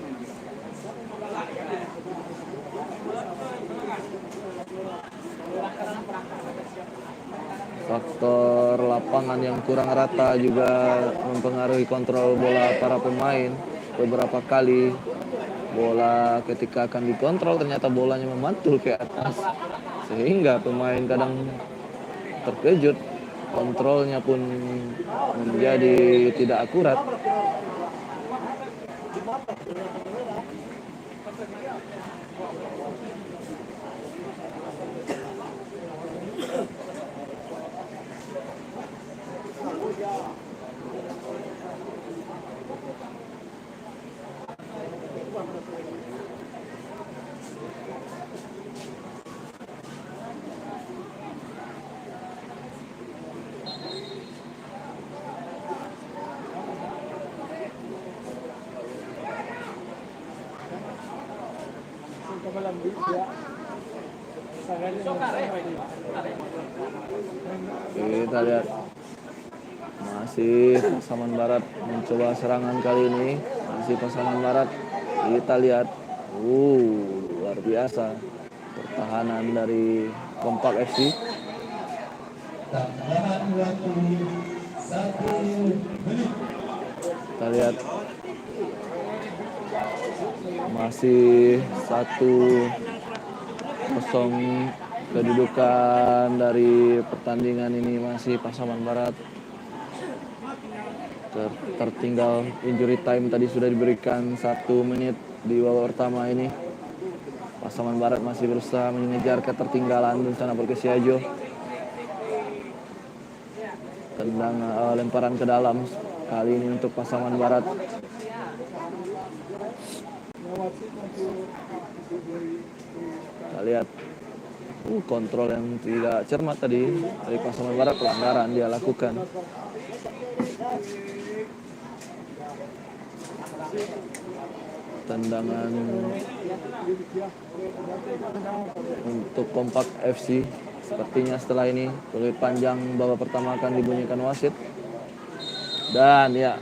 Speaker 2: Faktor lapangan yang kurang rata juga mempengaruhi kontrol bola para pemain. Beberapa kali bola ketika akan dikontrol ternyata bolanya memantul ke atas, sehingga pemain kadang terkejut, kontrolnya pun menjadi tidak akurat. Kita lihat masih Pasaman Barat mencoba serangan kali ini. Masih Pasaman Barat. Kita lihat, luar biasa pertahanan dari Kompak FC. Kita lihat masih 1-0 kedudukan dari pertandingan ini, masih Pasaman Barat. Tertinggal injury time tadi sudah diberikan 1 menit di babak pertama ini. Pasaman Barat masih berusaha mengejar ketertinggalan Dunsana Perkesiajo. Tendang lemparan ke dalam kali ini untuk Pasaman Barat. Kita lihat kontrol yang tidak cermat tadi dari Pasaman Barat, pelanggaran dia lakukan. Tendangan untuk Kompak FC. Sepertinya setelah ini peluit panjang babak pertama akan dibunyikan wasit. Dan ya,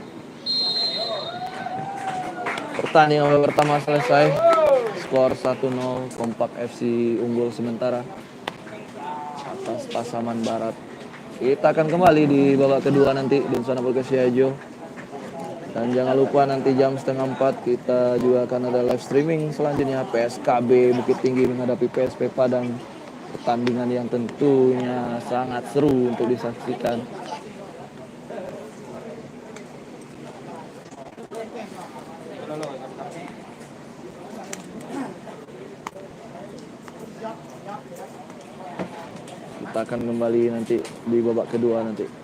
Speaker 2: pertandingan babak pertama selesai. Skor 1-0, Kompak FC unggul sementara atas Pasaman Barat. Kita akan kembali di babak kedua nanti di Dunsana Perkesiajo. Dan jangan lupa nanti jam 3:30 kita juga akan ada live streaming selanjutnya PSKB Bukit Tinggi menghadapi PSP Padang. Pertandingan yang tentunya sangat seru untuk disaksikan. Kita akan kembali nanti di babak kedua nanti.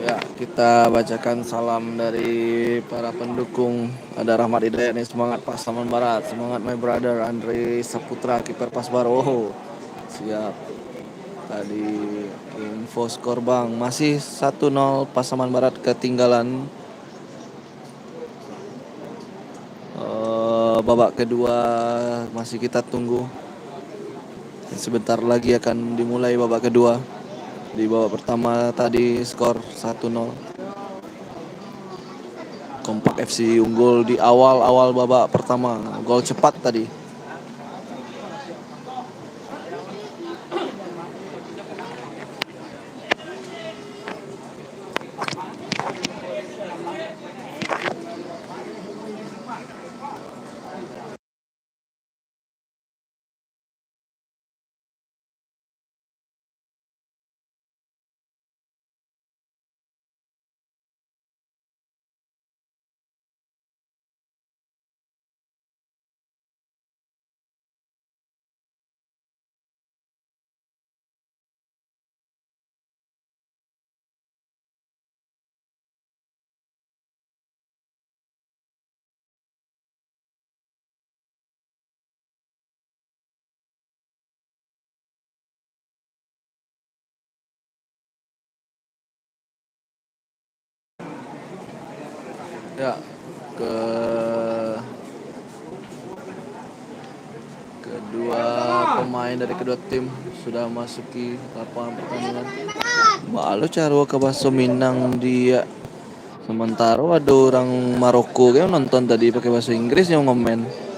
Speaker 2: Ya, kita bacakan salam dari para pendukung. Ada Rahmat Hidayat nih, semangat Pasaman Barat, semangat my brother. Andre Saputra, kiper Pasbaro. Oh, siap. Tadi info skor Bang, masih 1-0 Pasaman Barat ketinggalan. Babak kedua masih kita tunggu. Sebentar lagi akan dimulai babak kedua. Di babak pertama tadi skor 1-0. Kompak FC unggul di awal-awal babak pertama. Gol cepat tadi. Ya, kedua pemain dari kedua tim sudah masuki lapangan pertandingan. Balu caro ke Baso Minang dia. Sementara ada orang Maroko yang nonton tadi pakai bahasa Inggris yang ngomen.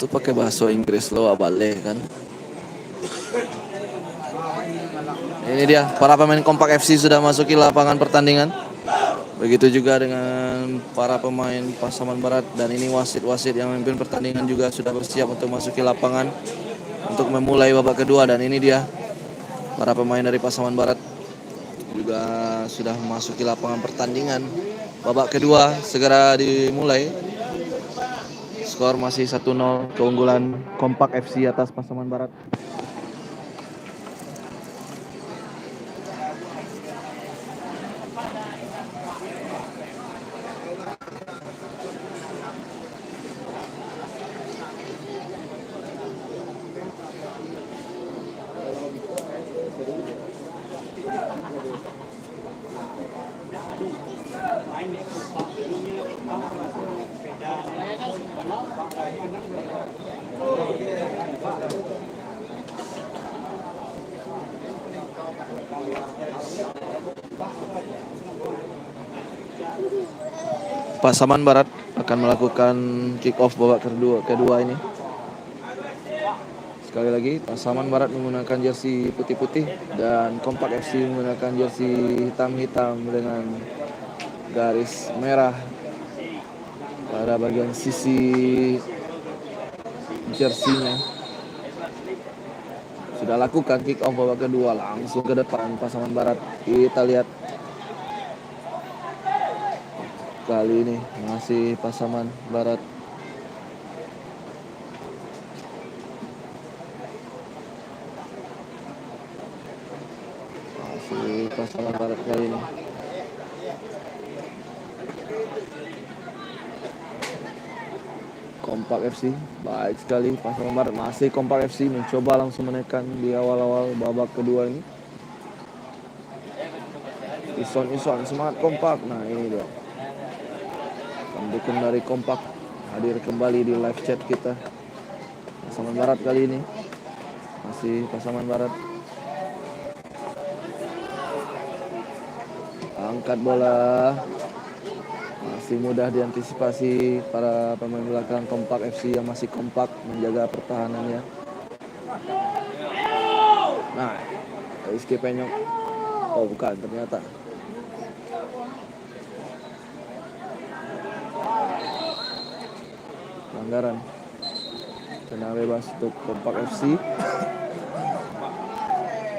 Speaker 2: Itu pakai bahasa Inggris lo balik kan. Ini dia, para pemain Kompak FC sudah masuki lapangan pertandingan. Begitu juga dengan para pemain Pasaman Barat. Dan ini wasit-wasit yang memimpin pertandingan juga sudah bersiap untuk masuki lapangan untuk memulai babak kedua. Dan ini dia, para pemain dari Pasaman Barat juga sudah memasuki lapangan pertandingan. Babak kedua segera dimulai. Skor masih 1-0 keunggulan Kompak FC atas Pasaman Barat. Pasaman Barat akan melakukan kick off babak kedua ini. Sekali lagi, Pasaman Barat menggunakan jersey putih-putih dan Kompak FC menggunakan jersey hitam-hitam dengan garis merah pada bagian sisi jersey-nya. Sudah lakukan kick off babak kedua, langsung ke depan Pasaman Barat. Kita lihat kali ini masih Pasaman Barat. Masih Pasaman Barat kali ini. Kompak FC baik sekali. Pasaman Barat masih Kompak FC mencoba langsung menekan di awal-awal babak kedua ini. Ison semangat Kompak. Nah ini dia, pendukung dari Kompak hadir kembali di live chat kita. Pasaman Barat kali ini masih Pasaman Barat. Angkat bola, masih mudah diantisipasi para pemain belakang Kompak FC yang masih kompak menjaga pertahanannya. Nah, Rizky Penyok, oh bukan ternyata. Pelanggaran, tenang bebas untuk Kompak FC.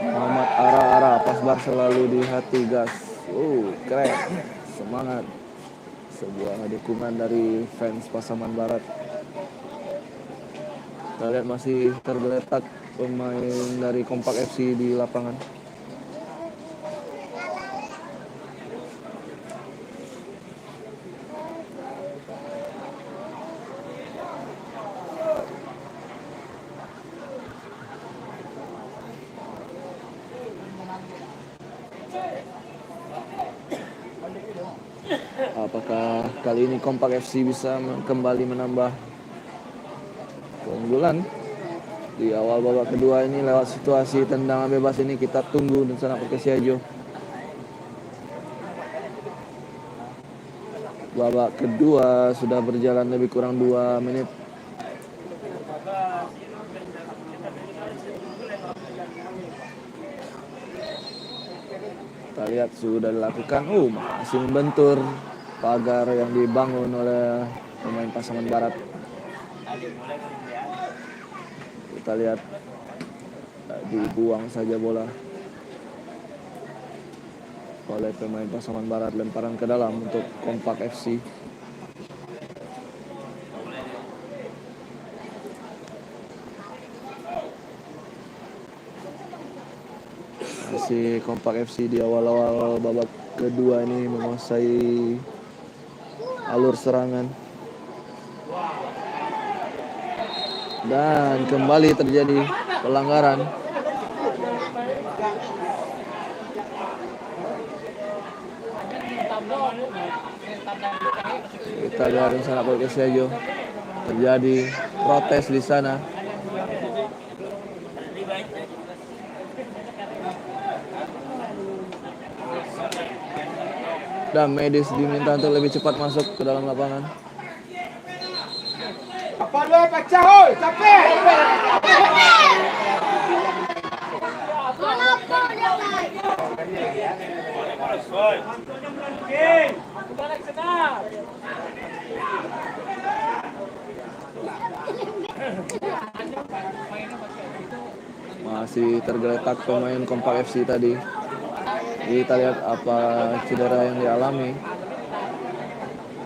Speaker 2: Muhammad Ara pas bar selalu di hati gas. Keren, semangat. Sebuah dukungan dari fans Pasaman Barat. Kita lihat masih tergeletak pemain dari Kompak FC di lapangan. Apakah kali ini Kompak FC bisa kembali menambah keunggulan di awal babak kedua ini lewat situasi tendangan bebas ini? Kita tunggu dan sana Perkesiajo. Babak kedua sudah berjalan lebih kurang 2 menit. Kita lihat sudah dilakukan, masih membentur pagar yang dibangun oleh pemain Pasaman Barat. Kita lihat dibuang saja bola oleh pemain Pasaman Barat, lemparan ke dalam untuk Kompak FC. Masih Kompak FC di awal-awal babak kedua ini menguasai alur serangan. Dan kembali terjadi pelanggaran. Kita lihat di sana Perkesiajo. Terjadi protes di sana. Dan medis diminta untuk lebih cepat masuk ke dalam lapangan.
Speaker 3: Apa lu pecah hoi, capek.
Speaker 2: Masih tergeletak pemain Kompak FC tadi. Kita lihat apa cedera yang dialami.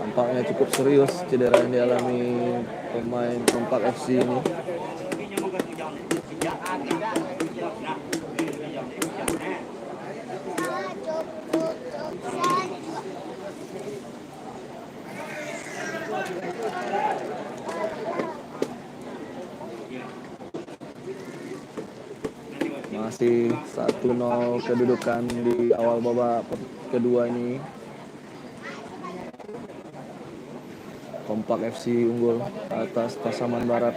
Speaker 2: Tampaknya cukup serius cedera yang dialami pemain Kompak FC ini. Masih 1-0 kedudukan di awal babak kedua ini. Kompak FC unggul atas Pasaman Barat.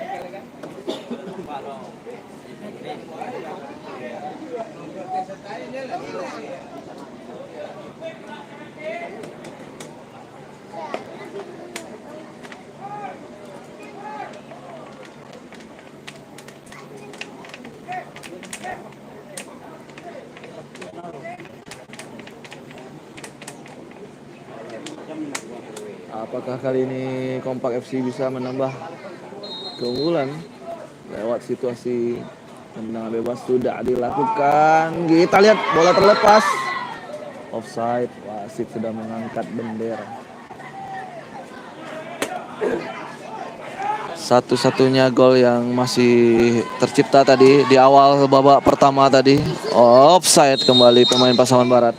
Speaker 2: Apakah kali ini Kompak FC bisa menambah keunggulan lewat situasi tendangan bebas? Sudah dilakukan. Kita lihat bola terlepas. Offside. Wasit sudah mengangkat bendera. Satu-satunya gol yang masih tercipta tadi di awal babak pertama tadi. Offside kembali pemain Pasaman Barat.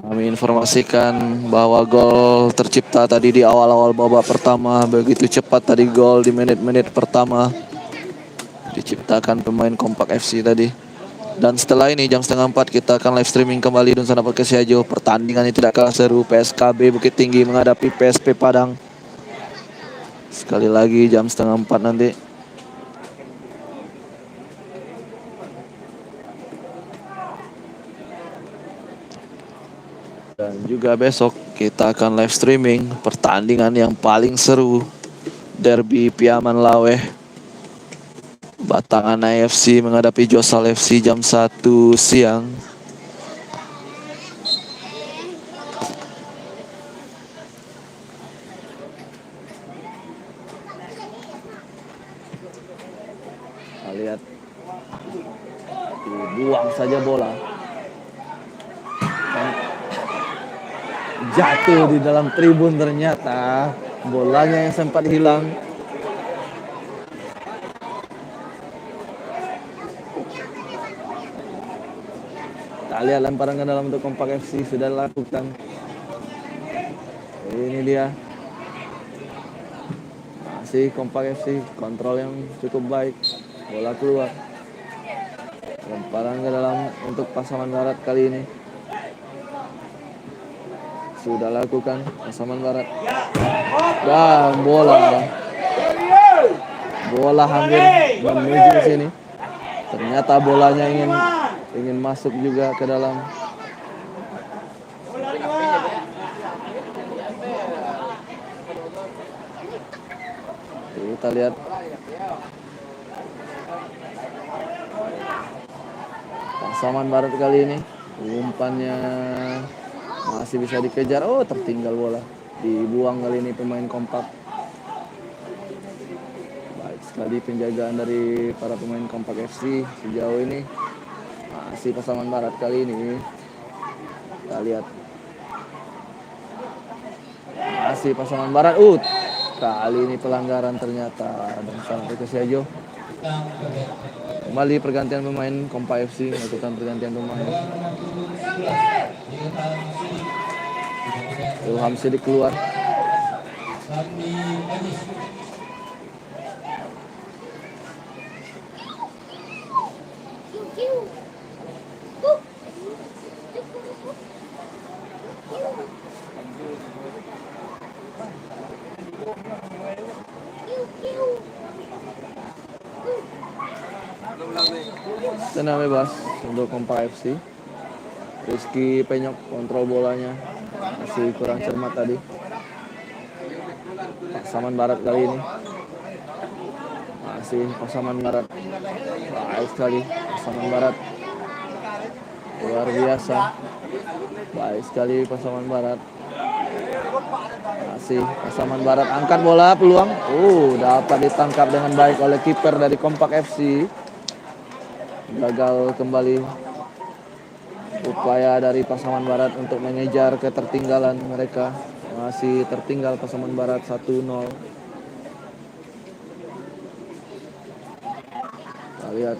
Speaker 2: Kami informasikan bahwa gol tercipta tadi di awal-awal babak pertama. Begitu cepat tadi gol di menit-menit pertama diciptakan pemain Kompak FC tadi. Dan setelah ini jam 3:30 kita akan live streaming kembali Dunsana Perkesiajo. Pertandingan ini tidak kalah seru. PSKB Bukit Tinggi menghadapi PSP Padang. Sekali lagi jam 3:30 nanti. Dan juga besok kita akan live streaming pertandingan yang paling seru, Derby Piaman Laweh. Batangan AFC menghadapi Josal FC jam 1 siang. Kita lihat dibuang saja bola. jatuh di dalam tribun ternyata. Bolanya yang sempat hilang. Kita lihat lemparan ke dalam untuk Kompak FC sudah dilakukan. Ini dia. Masih Kompak FC, kontrol yang cukup baik. Bola keluar. Lemparan ke dalam untuk Pasaman Barat kali ini. Sudah lakukan Pasaman Barat. Dan bola hampir menuju ke sini. Ternyata bolanya ingin masuk juga ke dalam. Kita lihat Pasaman Barat kali ini umpannya masih bisa dikejar. Oh, tertinggal bola, dibuang kali ini pemain Kompak. Baik sekali penjagaan dari para pemain Kompak FC sejauh ini. Masih Pasaman Barat kali ini. Kita lihat masih Pasaman Barat. Kali ini pelanggaran ternyata dan salah Perkesiajo. Kembali pergantian pemain Kompak FC, melakukan pergantian pemain. Ilham Sidik keluar. Tenang bebas untuk Kompak FC. Rizky Penyok kontrol bolanya, masih kurang cermat tadi. Pasaman Barat kali ini. Masih Pasaman Barat. Baik sekali Pasaman Barat. Luar biasa. Baik sekali Pasaman Barat. Masih Pasaman Barat angkat bola, peluang. Dapat ditangkap dengan baik oleh kiper dari Kompak FC. Gagal kembali upaya dari Pasaman Barat untuk mengejar ketertinggalan mereka. Masih tertinggal Pasaman Barat 1-0. Kita lihat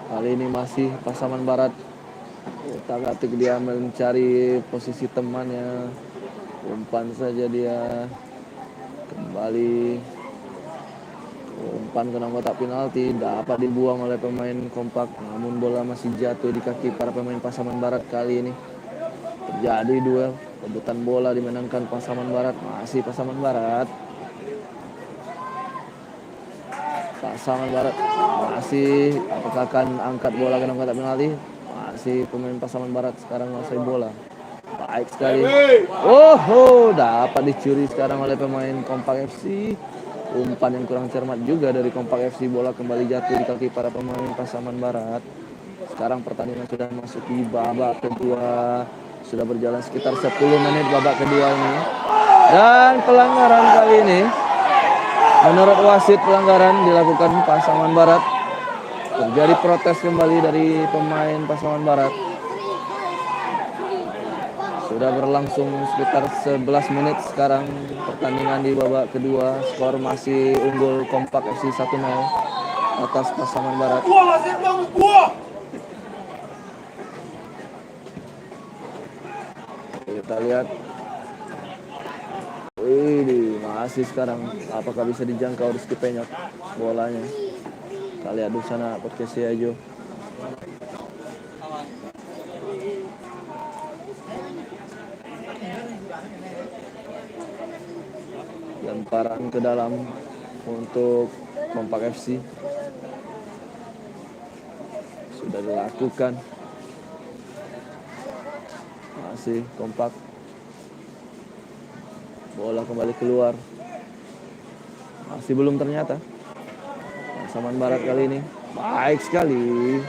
Speaker 2: kali ini masih Pasaman Barat. Utak-atik dia mencari posisi temannya. Umpan saja dia. Kembali umpan kena kotak penalti, dapat dibuang oleh pemain Kompak. Namun bola masih jatuh di kaki para pemain Pasaman Barat kali ini. Terjadi duel, rebutan bola dimenangkan Pasaman Barat. Masih Pasaman Barat. Pasaman Barat masih, apakah akan angkat bola kena kotak penalti? Masih pemain Pasaman Barat sekarang menguasai bola. Baik sekali. Dapat dicuri sekarang oleh pemain Kompak FC. Umpan yang kurang cermat juga dari Kompak FC. Bola kembali jatuh di kaki para pemain Pasaman Barat. Sekarang pertandingan sudah masuk di babak kedua. Sudah berjalan sekitar 10 menit babak kedua ini. Dan pelanggaran kali ini, menurut wasit pelanggaran dilakukan Pasaman Barat. Terjadi protes kembali dari pemain Pasaman Barat. Sudah berlangsung sekitar 11 menit sekarang pertandingan di babak kedua. Skor masih unggul Kompak FC 1-0 atas Pasaman Barat. Kita lihat. Masih sekarang apakah bisa dijangkau Rizky Penyok bolanya. Kita lihat di sana Perkesiajo. Lemparan ke dalam untuk Kompak FC. Sudah dilakukan. Masih Kompak. Bola kembali keluar. Masih belum ternyata. Pasaman Barat kali ini. Baik sekali.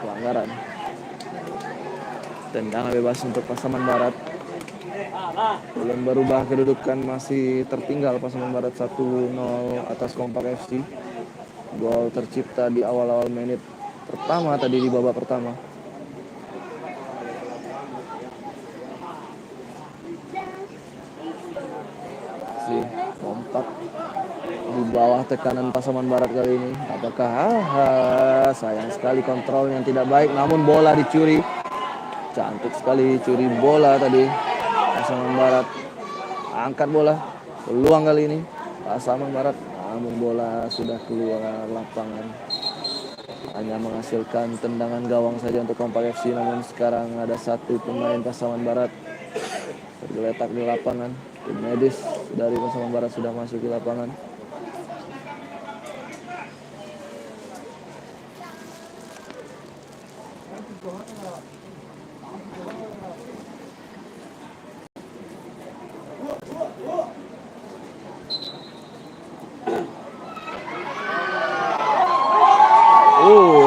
Speaker 2: Pelanggaran. Tendangan bebas untuk Pasaman Barat. Belum berubah kedudukan, masih tertinggal Pasaman Barat 1-0 atas Kompak FC. Gol tercipta di awal-awal menit pertama tadi di babak pertama. Si Kompak di bawah tekanan Pasaman Barat kali ini. Apakah sayang sekali kontrol yang tidak baik, namun bola dicuri. Cantik sekali curi bola tadi Pasaman Barat. Angkat bola, peluang kali ini Pasaman Barat, namun bola sudah keluar lapangan. Hanya menghasilkan tendangan gawang saja untuk Kompak FC. Namun sekarang ada satu pemain Pasaman Barat tergeletak di lapangan. Tim medis dari Pasaman Barat sudah masuk di lapangan.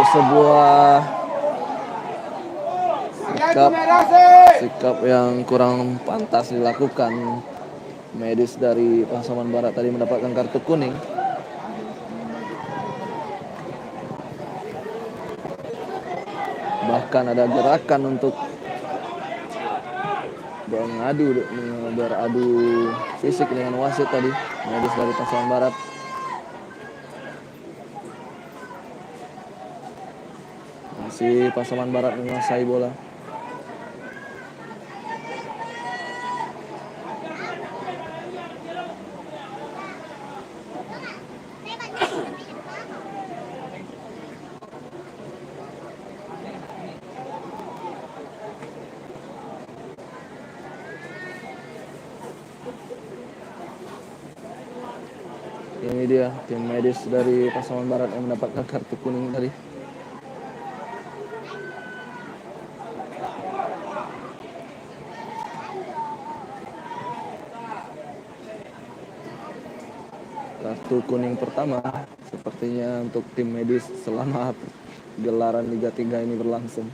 Speaker 2: Sebuah sikap yang kurang pantas dilakukan medis dari Pasaman Barat tadi, mendapatkan kartu kuning. Bahkan ada gerakan untuk beradu fisik dengan wasit tadi, medis dari Pasaman Barat. Masih Pasaman Barat menguasai bola. Ini dia tim medis dari Pasaman Barat yang mendapatkan kartu kuning tadi. Kartu kuning pertama sepertinya untuk tim medis selama gelaran Liga 3 ini berlangsung.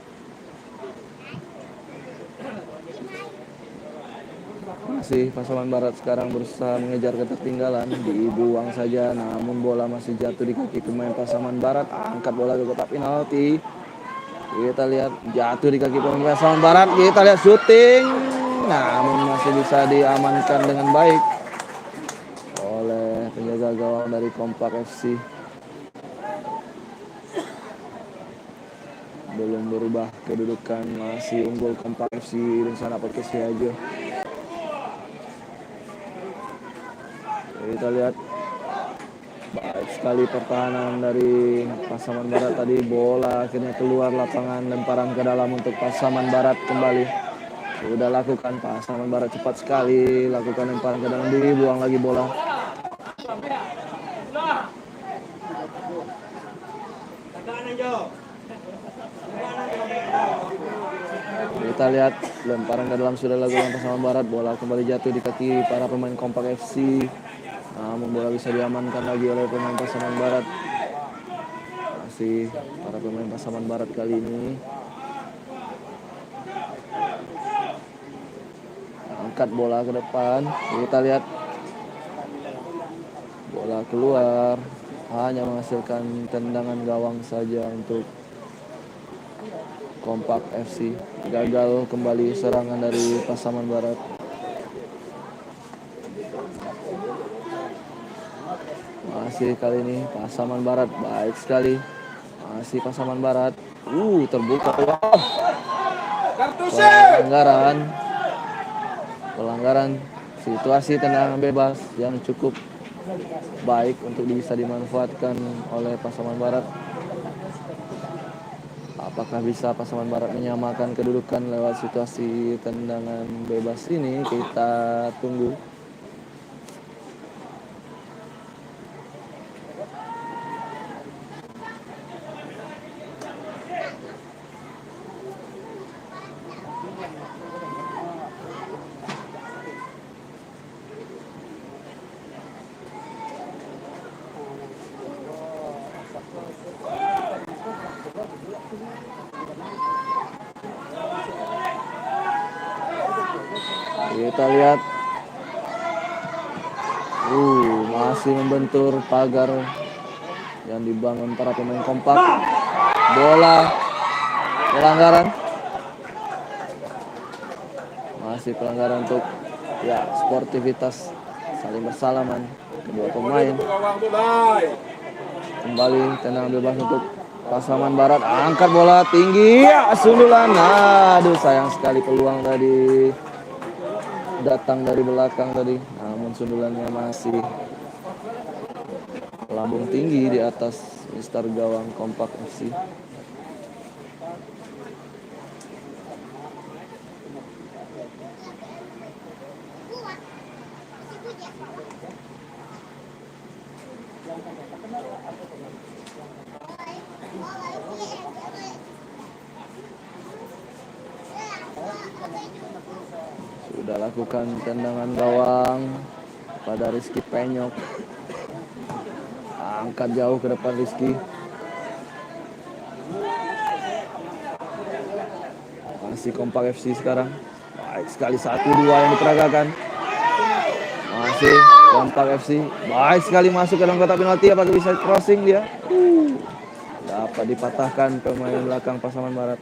Speaker 2: Masih Pasaman Barat sekarang berusaha mengejar ketertinggalan, dibuang saja, namun bola masih jatuh di kaki pemain Pasaman Barat. Angkat bola ke kotak penalti. Kita lihat jatuh di kaki pemain Pasaman Barat. Kita lihat syuting, namun masih bisa diamankan dengan baik oleh penjaga gawang dari Kompak FC. Belum berubah kedudukan, masih unggul Kompak FC dan sana podcast aja. Kita lihat baik sekali pertahanan dari Pasaman Barat tadi. Bola akhirnya keluar lapangan, lemparan ke dalam untuk Pasaman Barat kembali. Sudah lakukan Pasaman Barat cepat sekali, lakukan lemparan ke dalam, dibuang lagi bola. Kita lihat lemparan ke dalam sudah dilakukan Pasaman Barat, bola kembali jatuh di kaki para pemain Kompak FC. Namun bola bisa diamankan lagi oleh pemain Pasaman Barat. Masih para pemain Pasaman Barat kali ini. Angkat bola ke depan. Kita lihat bola keluar. Hanya menghasilkan tendangan gawang saja untuk Kompak FC. Gagal kembali serangan dari Pasaman Barat. Masih kali ini Pasaman Barat baik sekali. Masih Pasaman Barat. Terbuka. Pelanggaran situasi tendangan bebas yang cukup baik untuk bisa dimanfaatkan oleh Pasaman Barat. Apakah bisa Pasaman Barat menyamakan kedudukan lewat situasi tendangan bebas ini? Kita tunggu. Kita lihat. Masih membentur pagar yang dibangun para pemain kompak. Bola pelanggaran. Masih pelanggaran untuk ya sportivitas, saling bersalaman kedua pemain. Kembali tenang bebas untuk Pasaman Barat. Angkat bola tinggi, ya sundulan. Aduh, sayang sekali peluang tadi datang dari belakang tadi, namun sundulannya masih lambung tinggi di atas Mister Gawang Kompak FC. Sudah lakukan tendangan gawang pada Rizky Penyok. Angkat jauh ke depan Rizky. Masih Kompak FC sekarang. Baik sekali 1-2 yang diperagakan. Masih Kompak FC. Baik sekali masuk ke dalam kotak penalti. Apakah bisa crossing dia? Dapat dipatahkan pemain belakang Pasaman Barat.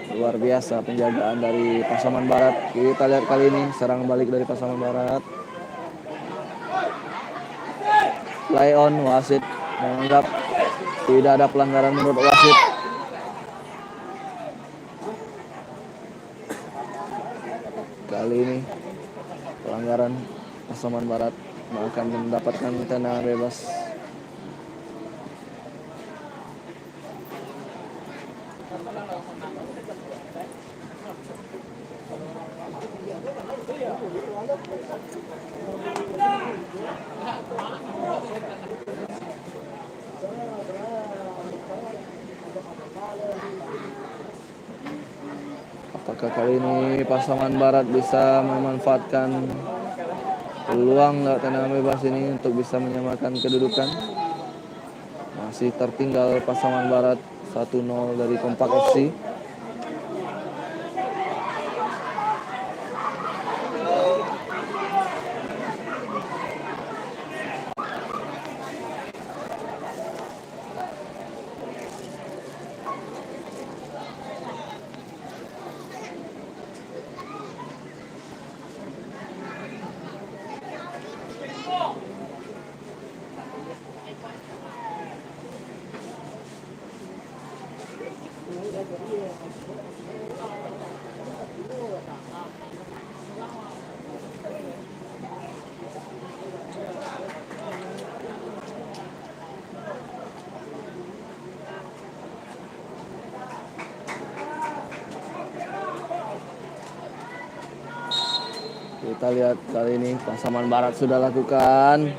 Speaker 2: Luar biasa penjagaan dari Pasaman Barat. Kita lihat kali ini serang balik dari Pasaman Barat. Play on, wasit menganggap tidak ada pelanggaran menurut wasit. Kali ini pelanggaran Pasaman Barat akan mendapatkan tendangan bebas. Apakah kali ini Pasaman Barat bisa memanfaatkan peluang tendangan bebas ini untuk bisa menyamakan kedudukan? Masih tertinggal Pasaman Barat 1-0 dari Kompak FC. Kita lihat kali ini Pasaman Barat sudah lakukan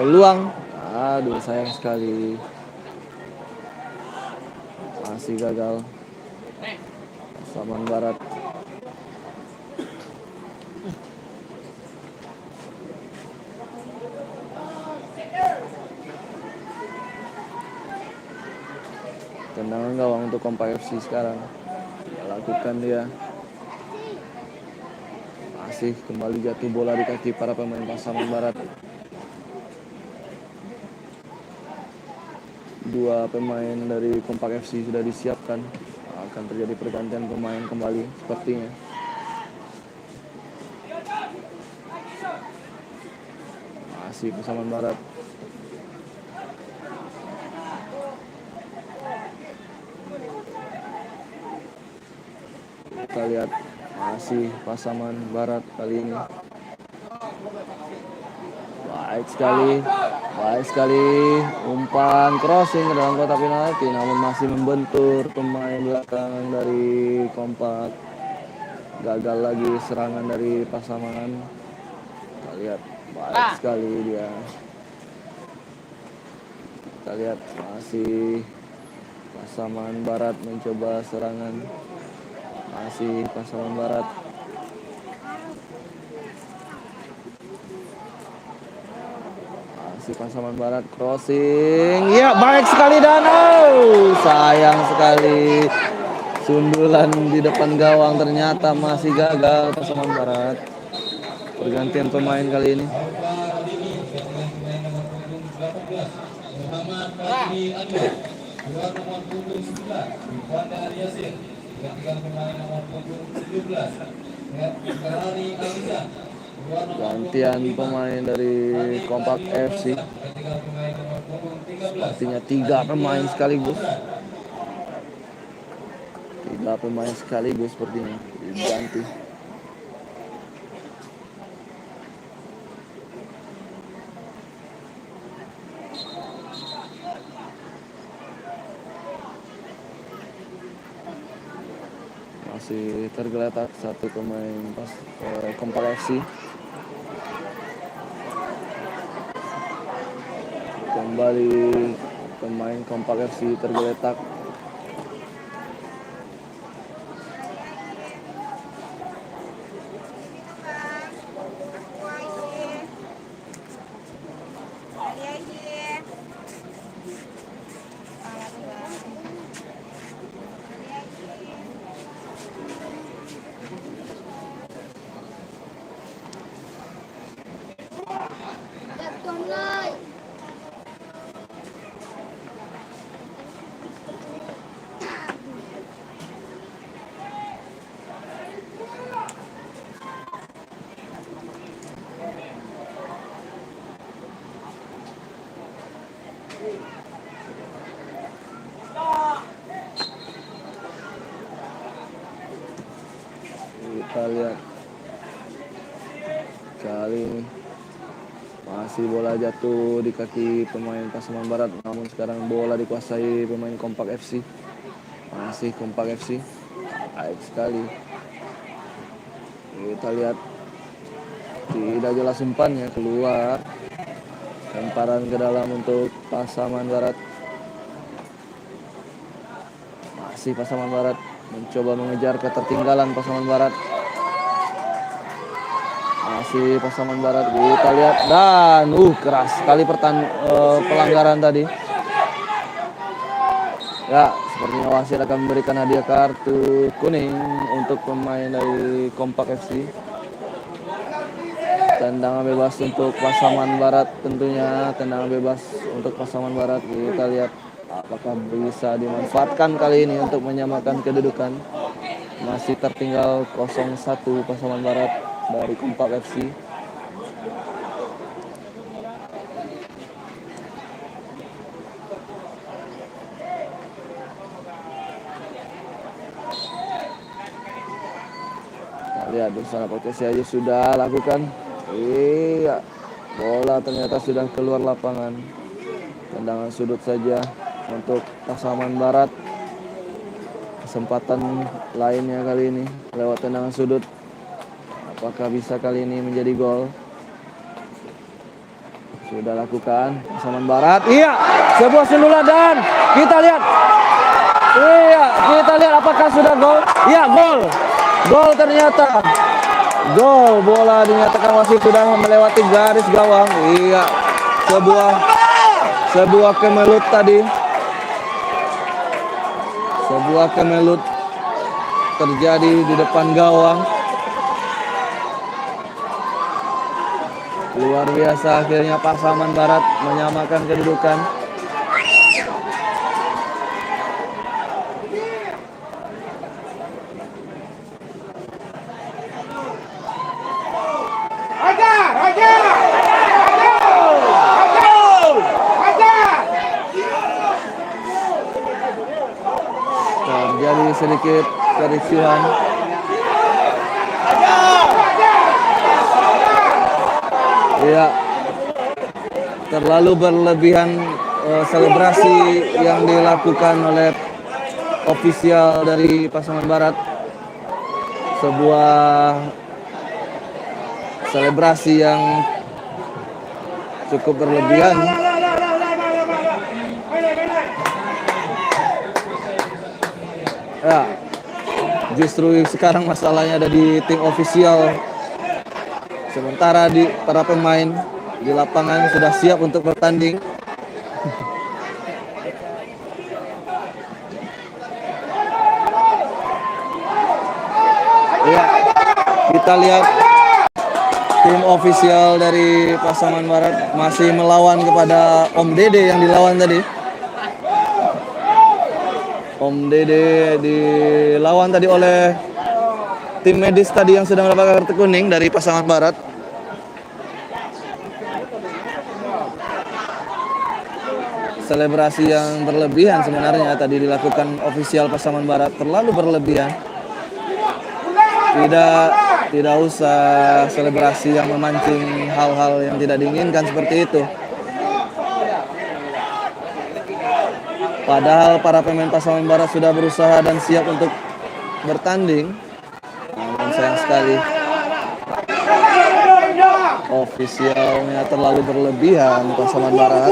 Speaker 2: peluang. Aduh, sayang sekali. Masih gagal Pasaman Barat. Tendangan gawang untuk Kompak FC sekarang. Lakukan dia. Masih kembali jatuh bola di kaki para pemain Pasaman Barat. Dua pemain dari Kompak FC sudah disiapkan. Akan terjadi pergantian pemain kembali sepertinya. Masih Pasaman Barat. Kita lihat masih Pasaman Barat kali ini. Baik sekali umpan crossing ke dalam kotak penalti, namun masih membentur pemain belakang dari Kompak. Gagal lagi serangan dari Pasaman. Kita lihat baik sekali dia. Kita lihat masih Pasaman Barat mencoba serangan. Masih Pasaman Barat. Masih Pasaman Barat crossing. Ya, baik sekali dan sayang sekali Sundulan di depan gawang ternyata masih gagal Pasaman Barat. Pergantian pemain kali ini. Gantian pemain dari Kompak FC. Sepertinya 3 pemain sekaligus. 3 pemain sekaligus sepertinya diganti. Masih tergeletak satu pemain Kompak FC. Kembali pemain Kompak FC tergeletak. Kita lihat kali ini masih bola jatuh di kaki pemain Pasaman Barat, namun sekarang bola dikuasai pemain Kompak FC. Masih Kompak FC, baik sekali. Kita lihat tidak jelas umpannya, keluar. Lemparan ke dalam untuk Pasaman Barat. Masih Pasaman Barat mencoba mengejar ketertinggalan Pasaman Barat. Masih Pasaman Barat, kita lihat, dan keras sekali pelanggaran tadi. Ya, sepertinya wasit akan memberikan hadiah kartu kuning untuk pemain dari Kompak FC. Tendangan bebas untuk Pasaman Barat, tentunya tendangan bebas untuk Pasaman Barat. Kita lihat apakah bisa dimanfaatkan kali ini untuk menyamakan kedudukan. Masih tertinggal 0-1 Pasaman Barat dari Kompak FC. Kita lihat di sana potensi aja sudah lakukan. Iya, bola ternyata sudah keluar lapangan. Tendangan sudut saja untuk Pasaman Barat. Kesempatan lainnya kali ini lewat tendangan sudut. Apakah bisa kali ini menjadi gol? Sudah lakukan Pasaman Barat. Iya, sebuah sundulan dan kita lihat. Iya, kita lihat apakah sudah gol? Iya, gol. Gol ternyata. Gol, bola dinyatakan wasit sudah melewati garis gawang. Iya, sebuah kemelut tadi. Sebuah kemelut terjadi di depan gawang. Luar biasa, akhirnya Pasaman Barat menyamakan kedudukan. Terjadi sedikit kericuhan. Iya, terlalu berlebihan selebrasi yang dilakukan oleh ofisial dari Pasaman Barat. Sebuah selebrasi yang cukup berlebihan. Ya, justru sekarang masalahnya ada di tim ofisial. Sementara di para pemain di lapangan sudah siap untuk bertanding. Ya, kita lihat tim ofisial dari Pasaman Barat masih melawan kepada Om Dede yang dilawan tadi. Om Dede dilawan tadi oleh tim medis tadi yang sudah mendapatkan kartu kuning dari Pasaman Barat. Selebrasi yang berlebihan sebenarnya tadi dilakukan ofisial Pasaman Barat, terlalu berlebihan. Tidak usah selebrasi yang memancing hal-hal yang tidak diinginkan seperti itu. Padahal para pemain Pasaman Barat sudah berusaha dan siap untuk bertanding. Namun sayang sekali ofisialnya terlalu berlebihan Pasaman Barat.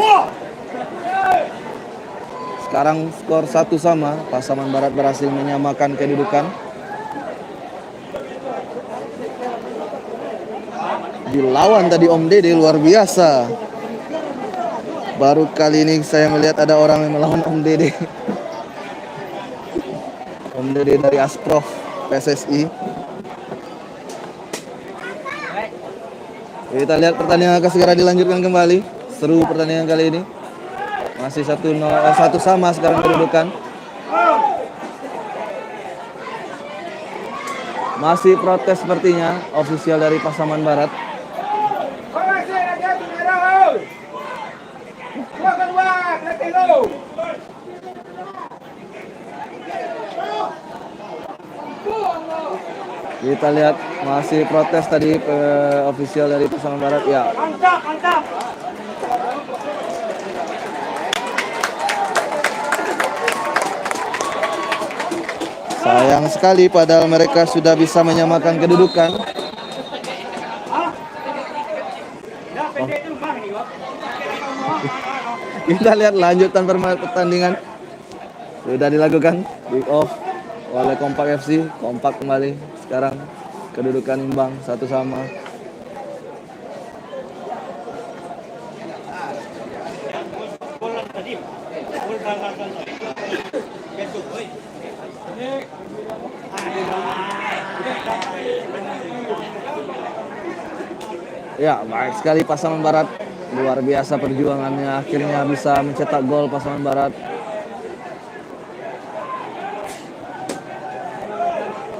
Speaker 2: Sekarang skor 1-1, Pasaman Barat berhasil menyamakan kedudukan. Dilawan tadi Om Dede luar biasa. Baru kali ini saya melihat ada orang yang melawan Om Dede. Om Dede dari Asprof PSSI. Kita lihat pertandingan akan segera dilanjutkan kembali. Seru pertandingan kali ini. Masih 1-1 sekarang kedudukan. Masih protes sepertinya ofisial dari Pasaman Barat. Kita lihat masih protes tadi ofisial dari Pasaman Barat ya. Sayang sekali padahal mereka sudah bisa menyamakan kedudukan. Kita lihat lanjutan pertandingan sudah dilakukan kick off oleh Kompak FC. Kompak kembali sekarang kedudukan imbang 1-1. Ya, baik sekali Pasaman Barat. Luar biasa perjuangannya, akhirnya bisa mencetak gol Pasaman Barat.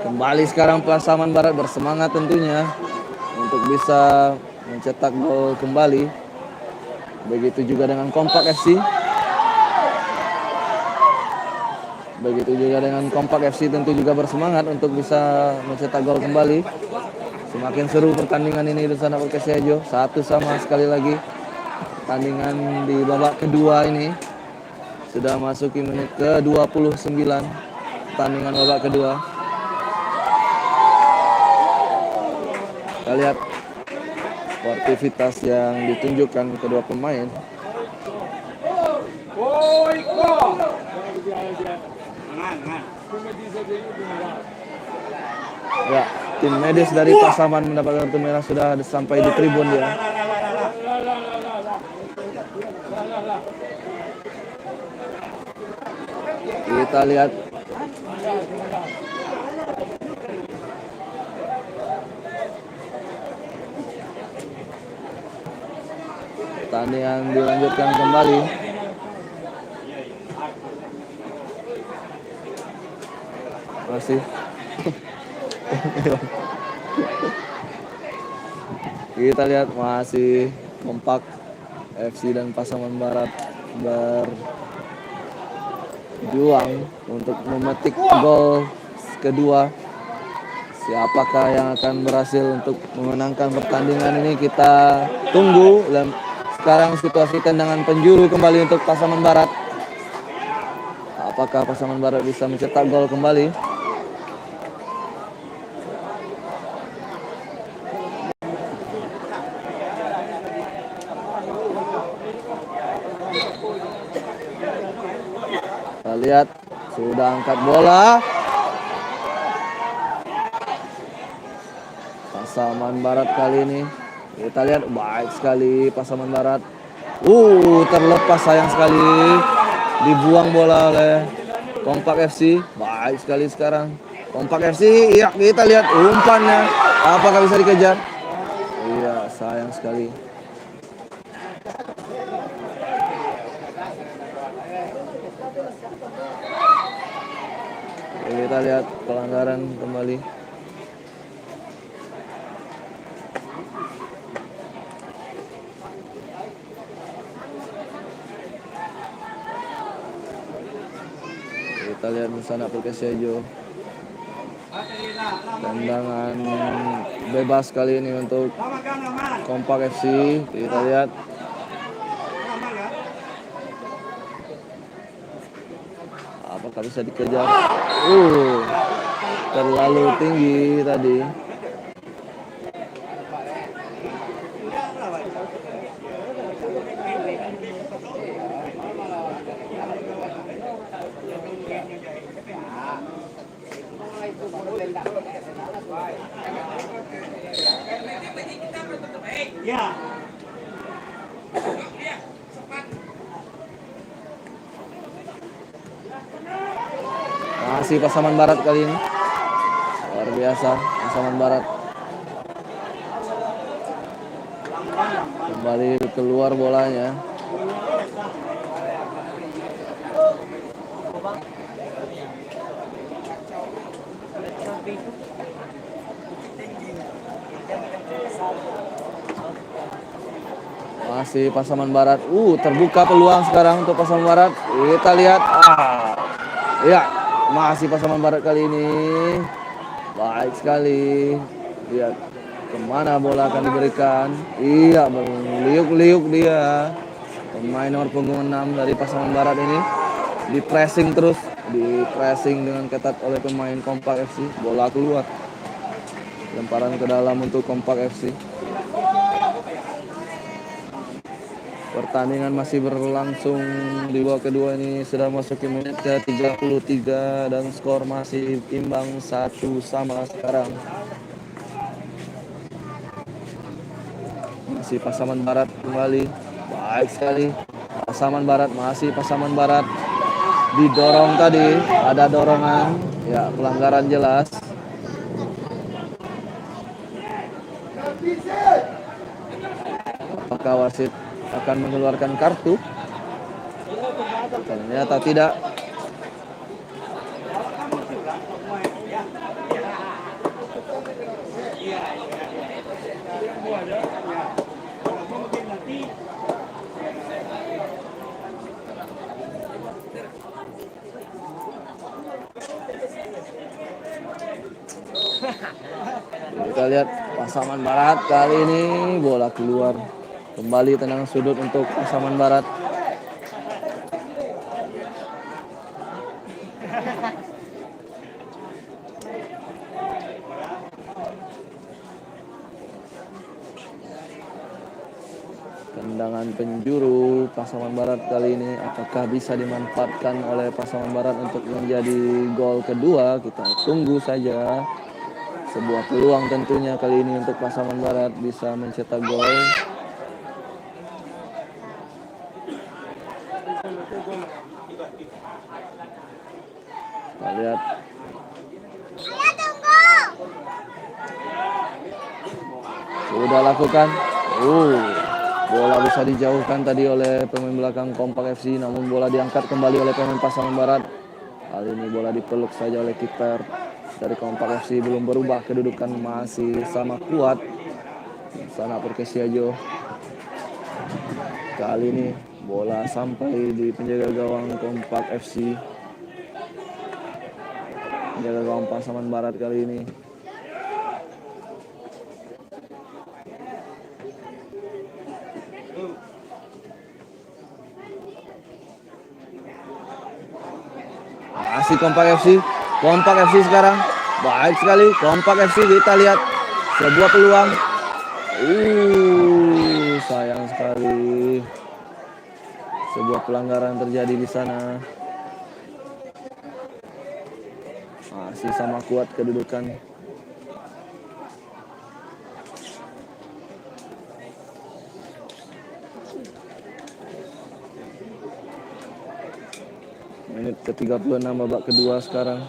Speaker 2: Kembali sekarang Pasaman Barat bersemangat tentunya untuk bisa mencetak gol kembali. Begitu juga dengan Kompak FC. Begitu juga dengan Kompak FC tentu juga bersemangat untuk bisa mencetak gol kembali. Semakin seru pertandingan ini di sana Perkasa Hejo. 1-1 sekali lagi. Pertandingan di babak kedua ini sudah masuki menit ke-29 pertandingan babak kedua. Kita lihat sportivitas yang ditunjukkan kedua pemain. Ya, tim medis dari Pasaman mendapatkan kartu merah sudah sampai di tribun dia. Kita lihat pertandingan dilanjutkan kembali. Masih kita lihat masih Kompak FC dan Pasaman Barat berjuang untuk memetik gol kedua. Siapakah yang akan berhasil untuk memenangkan pertandingan ini, kita tunggu. Dan sekarang situasi tendangan penjuru kembali untuk Pasaman Barat. Apakah Pasaman Barat bisa mencetak gol kembali? Kita lihat sudah angkat bola. Pasaman Barat kali ini. Kita lihat baik sekali Pasaman Barat. Terlepas sayang sekali. Dibuang bola oleh Kompak FC. Baik sekali sekarang Kompak FC, iya kita lihat umpannya. Apakah bisa dikejar? Iya, sayang sekali. Kita lihat pelanggaran kembali. Kita lihat di sana Perkesiajo. Tendangan bebas kali ini untuk Kompak FC. Kita lihat. Apakah bisa dikejar? Terlalu tinggi tadi.
Speaker 3: Ya.
Speaker 2: Masih Pasaman Barat kali ini. Luar biasa Pasaman Barat. Kembali keluar bolanya. Masih Pasaman Barat. Terbuka peluang sekarang untuk Pasaman Barat. Kita lihat. Ya, masih Pasaman Barat kali ini. Baik sekali. Lihat kemana bola akan diberikan. Iya, meliuk-liuk dia. Pemain nomor punggung 6 dari Pasaman Barat ini. Di pressing terus. Di pressing dengan ketat oleh pemain Kompak FC. Bola keluar. Lemparan ke dalam untuk Kompak FC. Pertandingan masih berlangsung di babak kedua ini, sudah masuk ke menit ke-33 dan skor masih imbang 1-1 sekarang. Masih Pasaman Barat kembali. Baik sekali. Pasaman Barat, masih Pasaman Barat. Didorong tadi, ada dorongan. Ya, pelanggaran jelas. Apakah wasit akan mengeluarkan kartu? Ternyata tidak. Kita lihat Pasaman Barat kali ini bola keluar. Kembali tendangan sudut untuk Pasaman Barat. Tendangan penjuru Pasaman Barat kali ini apakah bisa dimanfaatkan oleh Pasaman Barat untuk menjadi gol kedua? Kita tunggu saja. Sebuah peluang tentunya kali ini untuk Pasaman Barat bisa mencetak gol. Kita lihat. Sudah lakukan. Bola bisa dijauhkan tadi oleh pemain belakang Kompak FC, namun bola diangkat kembali oleh pemain Pasaman Barat. Kali ini bola dipeluk saja oleh kiper dari Kompak FC. Belum berubah kedudukan, masih sama kuat. Sana Perkesiajo. Kali ini bola sampai di penjaga gawang Kompak FC. Penjaga gawang Pasaman Barat kali ini. Masih Kompak FC. Kompak FC sekarang. Baik sekali. Kompak FC, kita lihat sebuah peluang. Sayang sekali. Sebuah pelanggaran terjadi di sana. Masih sama kuat kedudukan. Menit ke-36 babak kedua sekarang.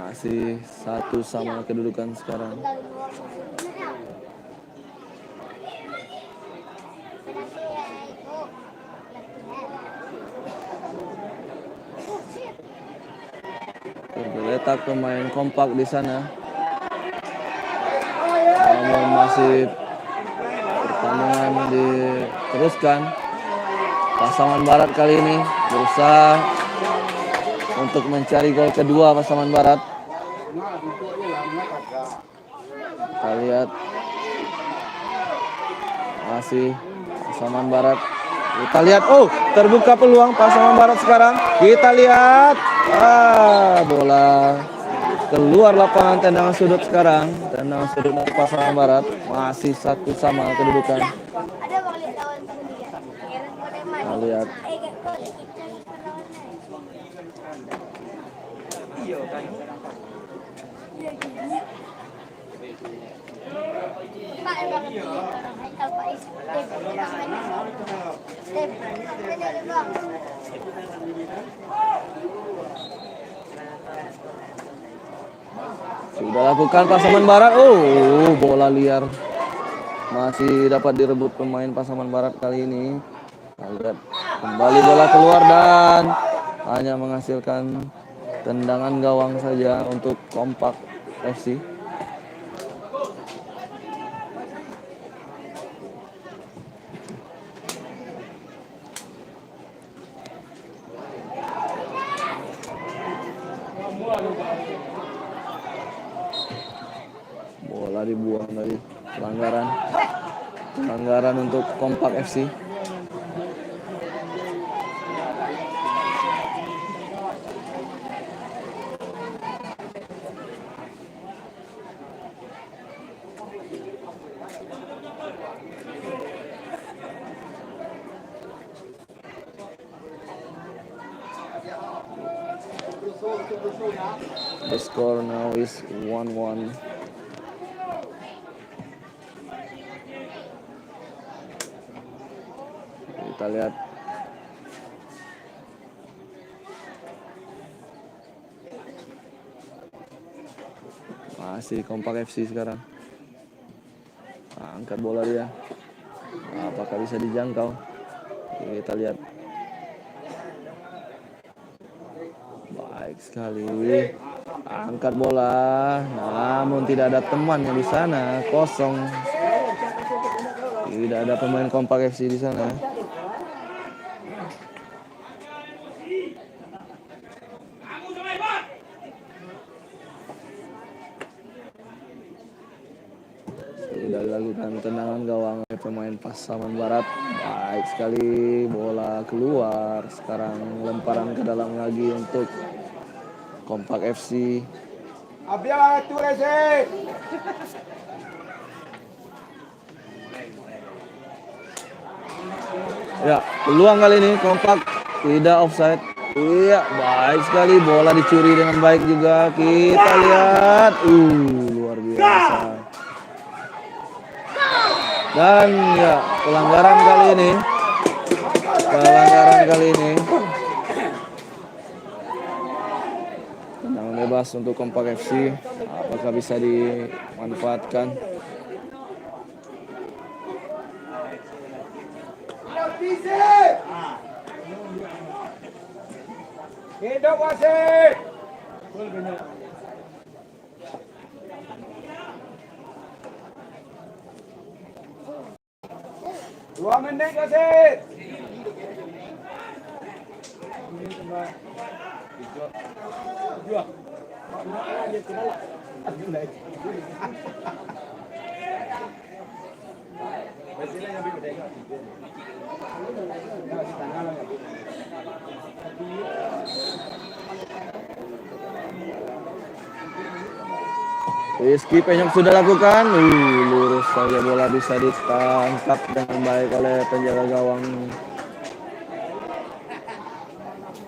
Speaker 2: Masih 1-1 kedudukan sekarang. Tergeletak pemain kompak di sana. Namun masih pertandingan diteruskan. Pasaman Barat kali ini berusaha untuk mencari gol kedua Pasaman Barat. Kita lihat masih Pasaman Barat. Kita lihat, oh terbuka peluang Pasaman Barat sekarang. Kita lihat, bola keluar lapangan, tendangan sudut sekarang. Tendangan sudut dari Pasaman Barat. Masih 1-1 kedudukan. Kita lihat. Sudah lakukan Pasaman Barat. Oh, bola liar masih dapat direbut pemain Pasaman Barat kali ini. Kita lihat kembali bola keluar dan hanya menghasilkan tendangan gawang saja untuk Kompak FC. Bola dibuang dari pelanggaran untuk Kompak FC. The score now is 1-1. Kita lihat masih Kompak FC sekarang. Angkat bola dia. Apakah bisa dijangkau? Kita lihat. Baik sekali. Angkat bola, namun tidak ada temannya di sana, kosong. Tidak ada pemain Kompak FC di sana. Sudah dilakukan tendangan gawang oleh pemain Pasaman Barat. Baik sekali, bola keluar. Sekarang lemparan ke dalam lagi untuk Kompak FC. Ya, peluang kali ini Kompak tidak offside. Iya, baik sekali, bola dicuri dengan baik juga. Kita lihat, luar biasa. Dan ya, pelanggaran kali ini. Tendangan bebas untuk Kompak FC. Apakah bisa dimanfaatkan?
Speaker 3: Hidup wasit. 2 menit wasit.
Speaker 2: Rizky Penyok sudah lakukan, lurus saja, bola bisa ditangkap dengan baik oleh penjaga gawang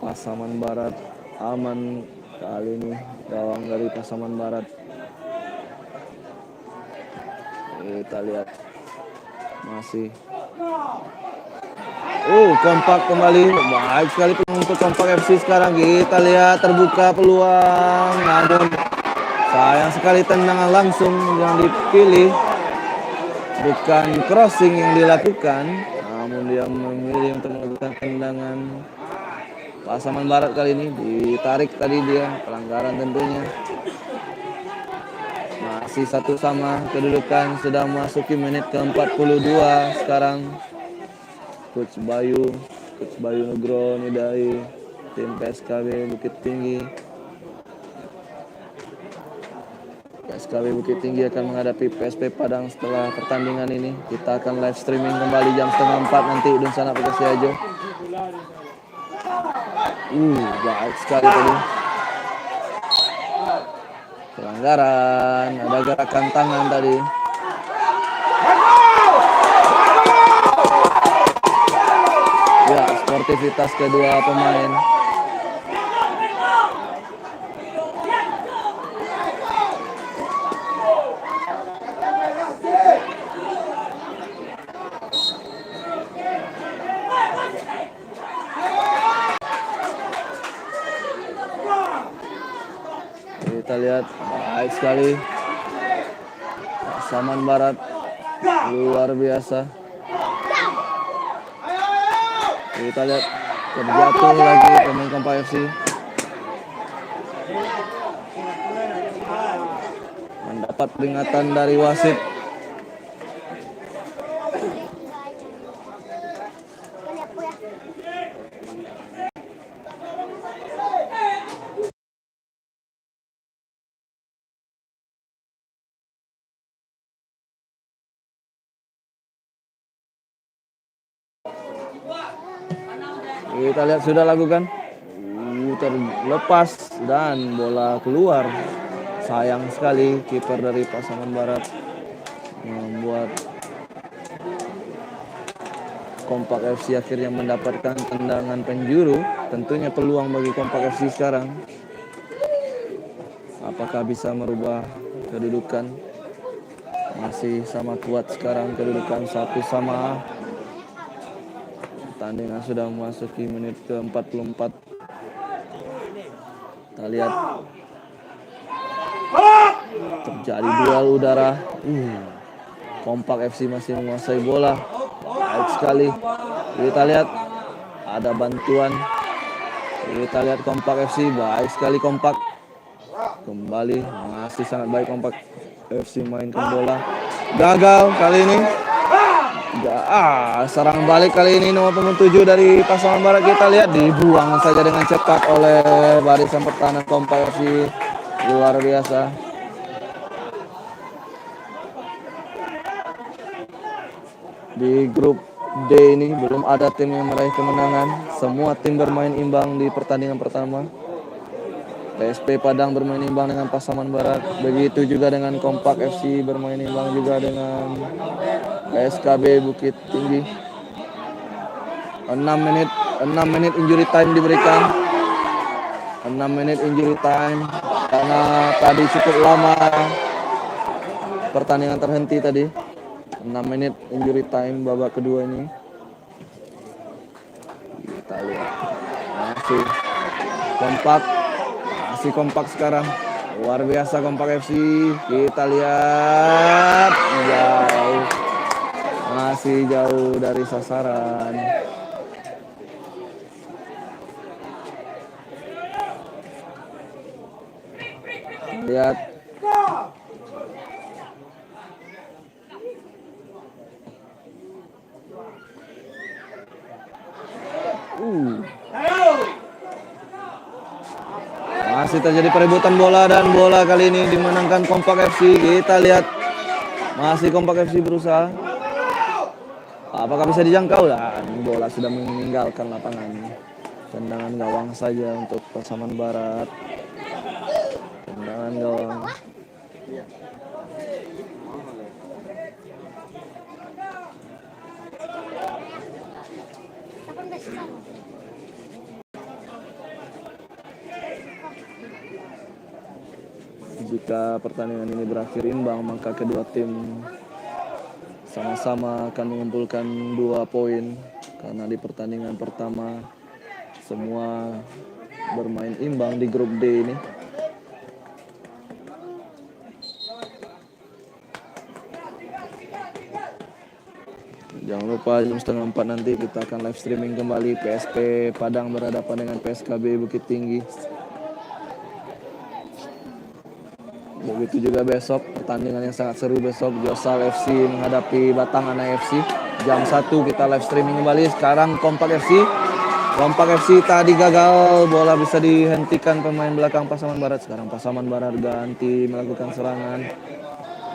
Speaker 2: Pasaman Barat. Aman kali ini gawang dari Pasaman Barat. Kita lihat masih Kompak kembali, baik sekali untuk Kompak FC sekarang. Kita lihat terbuka peluang, namun Sayang sekali tendangan langsung yang dipilih, bukan crossing yang dilakukan, namun dia memilih untuk melakukan tendangan. Pasaman Barat kali ini ditarik tadi dia, pelanggaran tentunya. Masih satu sama kedudukan, sudah memasuki menit ke-42 sekarang. Coach Bayu Nugroho dari tim PSKB Bukit Tinggi. PSKB Bukit Tinggi akan menghadapi PSP Padang setelah pertandingan ini. Kita akan live streaming kembali jam 3:30 nanti di sana Perkasi Hajo. Baik sekali tadi. Pelanggaran, ada gerakan tangan tadi. Ya, sportivitas kedua pemain. Kita lihat, baik sekali. Pasaman Barat luar biasa. Kita lihat, terjatuh lagi pemain Kompak FC. Mendapat peringatan dari wasit. Kita lihat sudah lakukan, terlepas dan bola keluar. Sayang sekali kiper dari Pasaman Barat membuat Kompak FC akhirnya mendapatkan tendangan penjuru. Tentunya peluang bagi Kompak FC sekarang. Apakah bisa merubah kedudukan? Masih sama kuat sekarang kedudukan 1-1. Pertandingan sudah memasuki menit ke-44. Kita lihat terjadi duel udara. Kompak FC masih menguasai bola. Baik sekali. Kita lihat ada bantuan. Kita lihat Kompak FC, baik sekali Kompak. Kembali masih sangat baik Kompak FC mainkan bola. Gagal kali ini. Serang balik kali ini nomor punggung 7 dari Pasaman Barat. Kita lihat dibuang saja dengan cepat oleh barisan pertahanan Kompak FC. Luar biasa. Di grup D ini belum ada tim yang meraih kemenangan. Semua tim bermain imbang di pertandingan pertama. PSP Padang bermain imbang dengan Pasaman Barat. Begitu juga dengan Kompak FC bermain imbang juga dengan PSKB Bukit Tinggi. 6 menit injury time diberikan. 6 menit injury time karena tadi cukup lama pertandingan terhenti tadi. 6 menit injury time babak kedua ini. Kita lihat masih kompak sekarang. Luar biasa Kompak FC. Kita lihat jauh. Masih jauh dari sasaran. Lihat. Masih terjadi perebutan bola dan bola kali ini dimenangkan Kompak FC. Kita lihat masih Kompak FC berusaha. Apakah bisa dijangkau? Dan bola sudah meninggalkan lapangan. Tendangan gawang saja untuk Pasaman Barat. Tendangan gawang. Jika pertandingan ini berakhir imbang, maka kedua tim sama-sama akan mengumpulkan 2 poin. Karena di pertandingan pertama semua bermain imbang di grup D ini. Jangan lupa jam 3:30 nanti kita akan live streaming kembali PSP Padang berhadapan dengan PSKB Bukit Tinggi. Begitu juga besok pertandingan yang sangat seru besok, Josal FC menghadapi Batang Ana FC. Jam 1 kita live streaming kembali. Sekarang Kompak FC. Kompak FC tadi gagal, bola bisa dihentikan pemain belakang Pasaman Barat. Sekarang Pasaman Barat ganti melakukan serangan.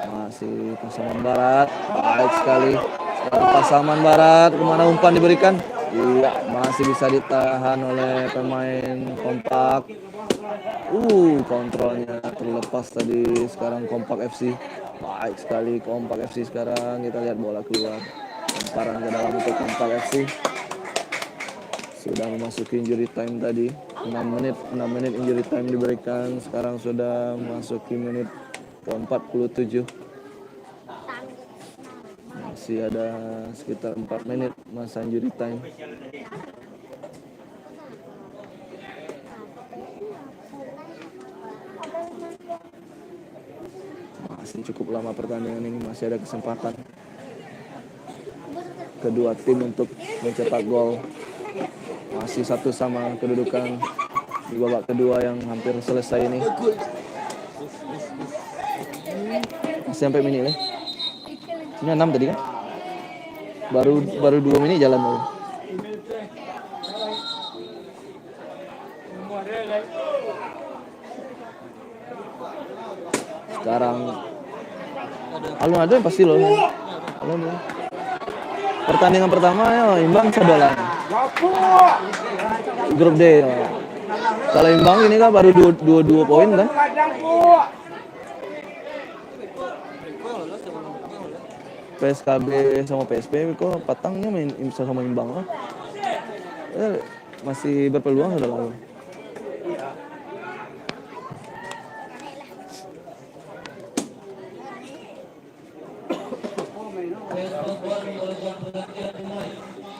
Speaker 2: Masih Pasaman Barat, baik sekali. Sekarang Pasaman Barat, kemana umpan diberikan? Iya, masih bisa ditahan oleh pemain Kompak. Kontrolnya terlepas tadi. Sekarang Kompak FC, baik sekali Kompak FC. Sekarang kita lihat bola keluar, lemparan ke dalam untuk Kompak FC. Sudah memasuki injury time tadi, 6 menit injury time diberikan. Sekarang sudah memasuki menit ke-47. Masih ada sekitar 4 menit masa injury time. Masih cukup lama pertandingan ini, masih ada kesempatan kedua tim untuk mencetak gol. Masih 1-1 kedudukan di babak kedua yang hampir selesai ini. Masih sampai menit nih. Ini 6 tadi kan? Baru 2 menit jalan baru. Sekarang alun-alun pasti loh. Alun-alun. Pertandingan pertama ya imbang sedolan. Grup D. Ya. Kalau imbang ini kan baru 2 poin kan? PSKB sama PSP kok Patangnya main sama imbang lah. Masih berpeluang sudah lalu.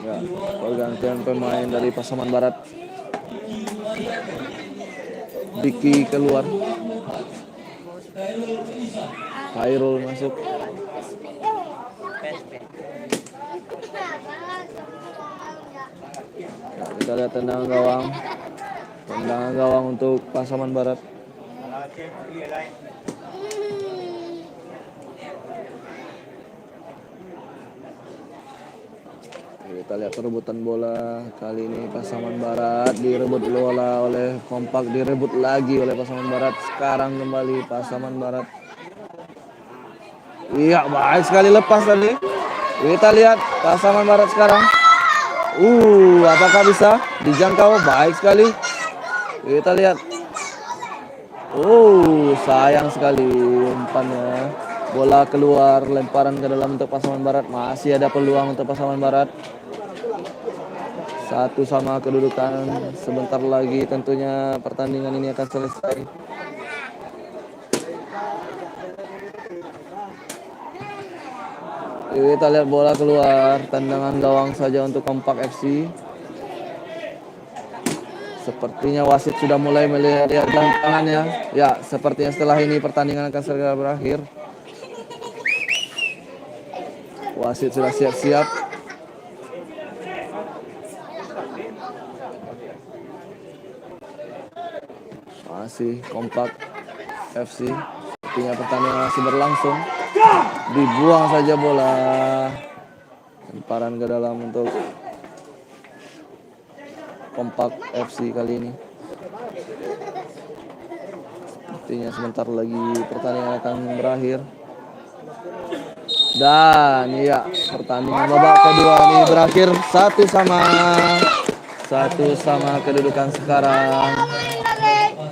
Speaker 2: Ya, pergantian pemain dari Pasaman Barat. Diki keluar. Khairul masuk. Ya, kita lihat tendangan gawang. Tendangan gawang untuk Pasaman Barat. Kita lihat perebutan bola kali ini Pasaman Barat direbut bola oleh Kompak, direbut lagi oleh Pasaman Barat. Sekarang kembali Pasaman Barat. Iya, baik sekali lepas tadi. Kita lihat Pasaman Barat sekarang. Apakah bisa dijangkau? Baik sekali. Kita lihat. Sayang sekali umpannya. Bola keluar, lemparan ke dalam untuk Pasaman Barat. Masih ada peluang untuk Pasaman Barat. 1-1 kedudukan. Sebentar lagi tentunya pertandingan ini akan selesai. Kita lihat bola keluar, tendangan gawang saja untuk Kompak FC. Sepertinya wasit sudah mulai melihat tangannya. Ya, sepertinya setelah ini pertandingan akan segera berakhir. Wasit sudah siap-siap. Masih Kompak FC. Sepertinya pertandingan masih berlangsung. Dibuang saja bola. Lemparan ke dalam untuk Kompak FC kali ini. Sepertinya sebentar lagi pertandingan akan berakhir. Dan ya, pertandingan babak kedua ini berakhir 1-1 kedudukan sekarang.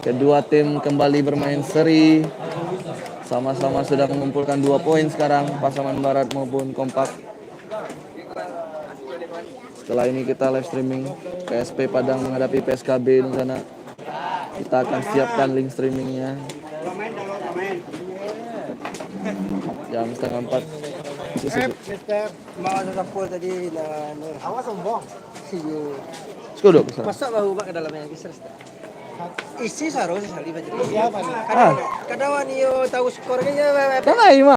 Speaker 2: Kedua tim kembali bermain seri. Sama-sama sudah mengumpulkan 2 poin sekarang Pasaman Barat maupun Kompak. Setelah ini kita live streaming PSP Padang menghadapi PSKB di sana. Kita akan siapkan link streamingnya. Jam 3:30.
Speaker 3: Mau ada sampul tadi na awas sombong.
Speaker 2: Sekuduk.
Speaker 3: Masuk bahu ke dalamnya bisa. Isi saros sekali baca.
Speaker 2: Ah,
Speaker 3: Kadawan iyo tahu skornya.
Speaker 2: tanah ima.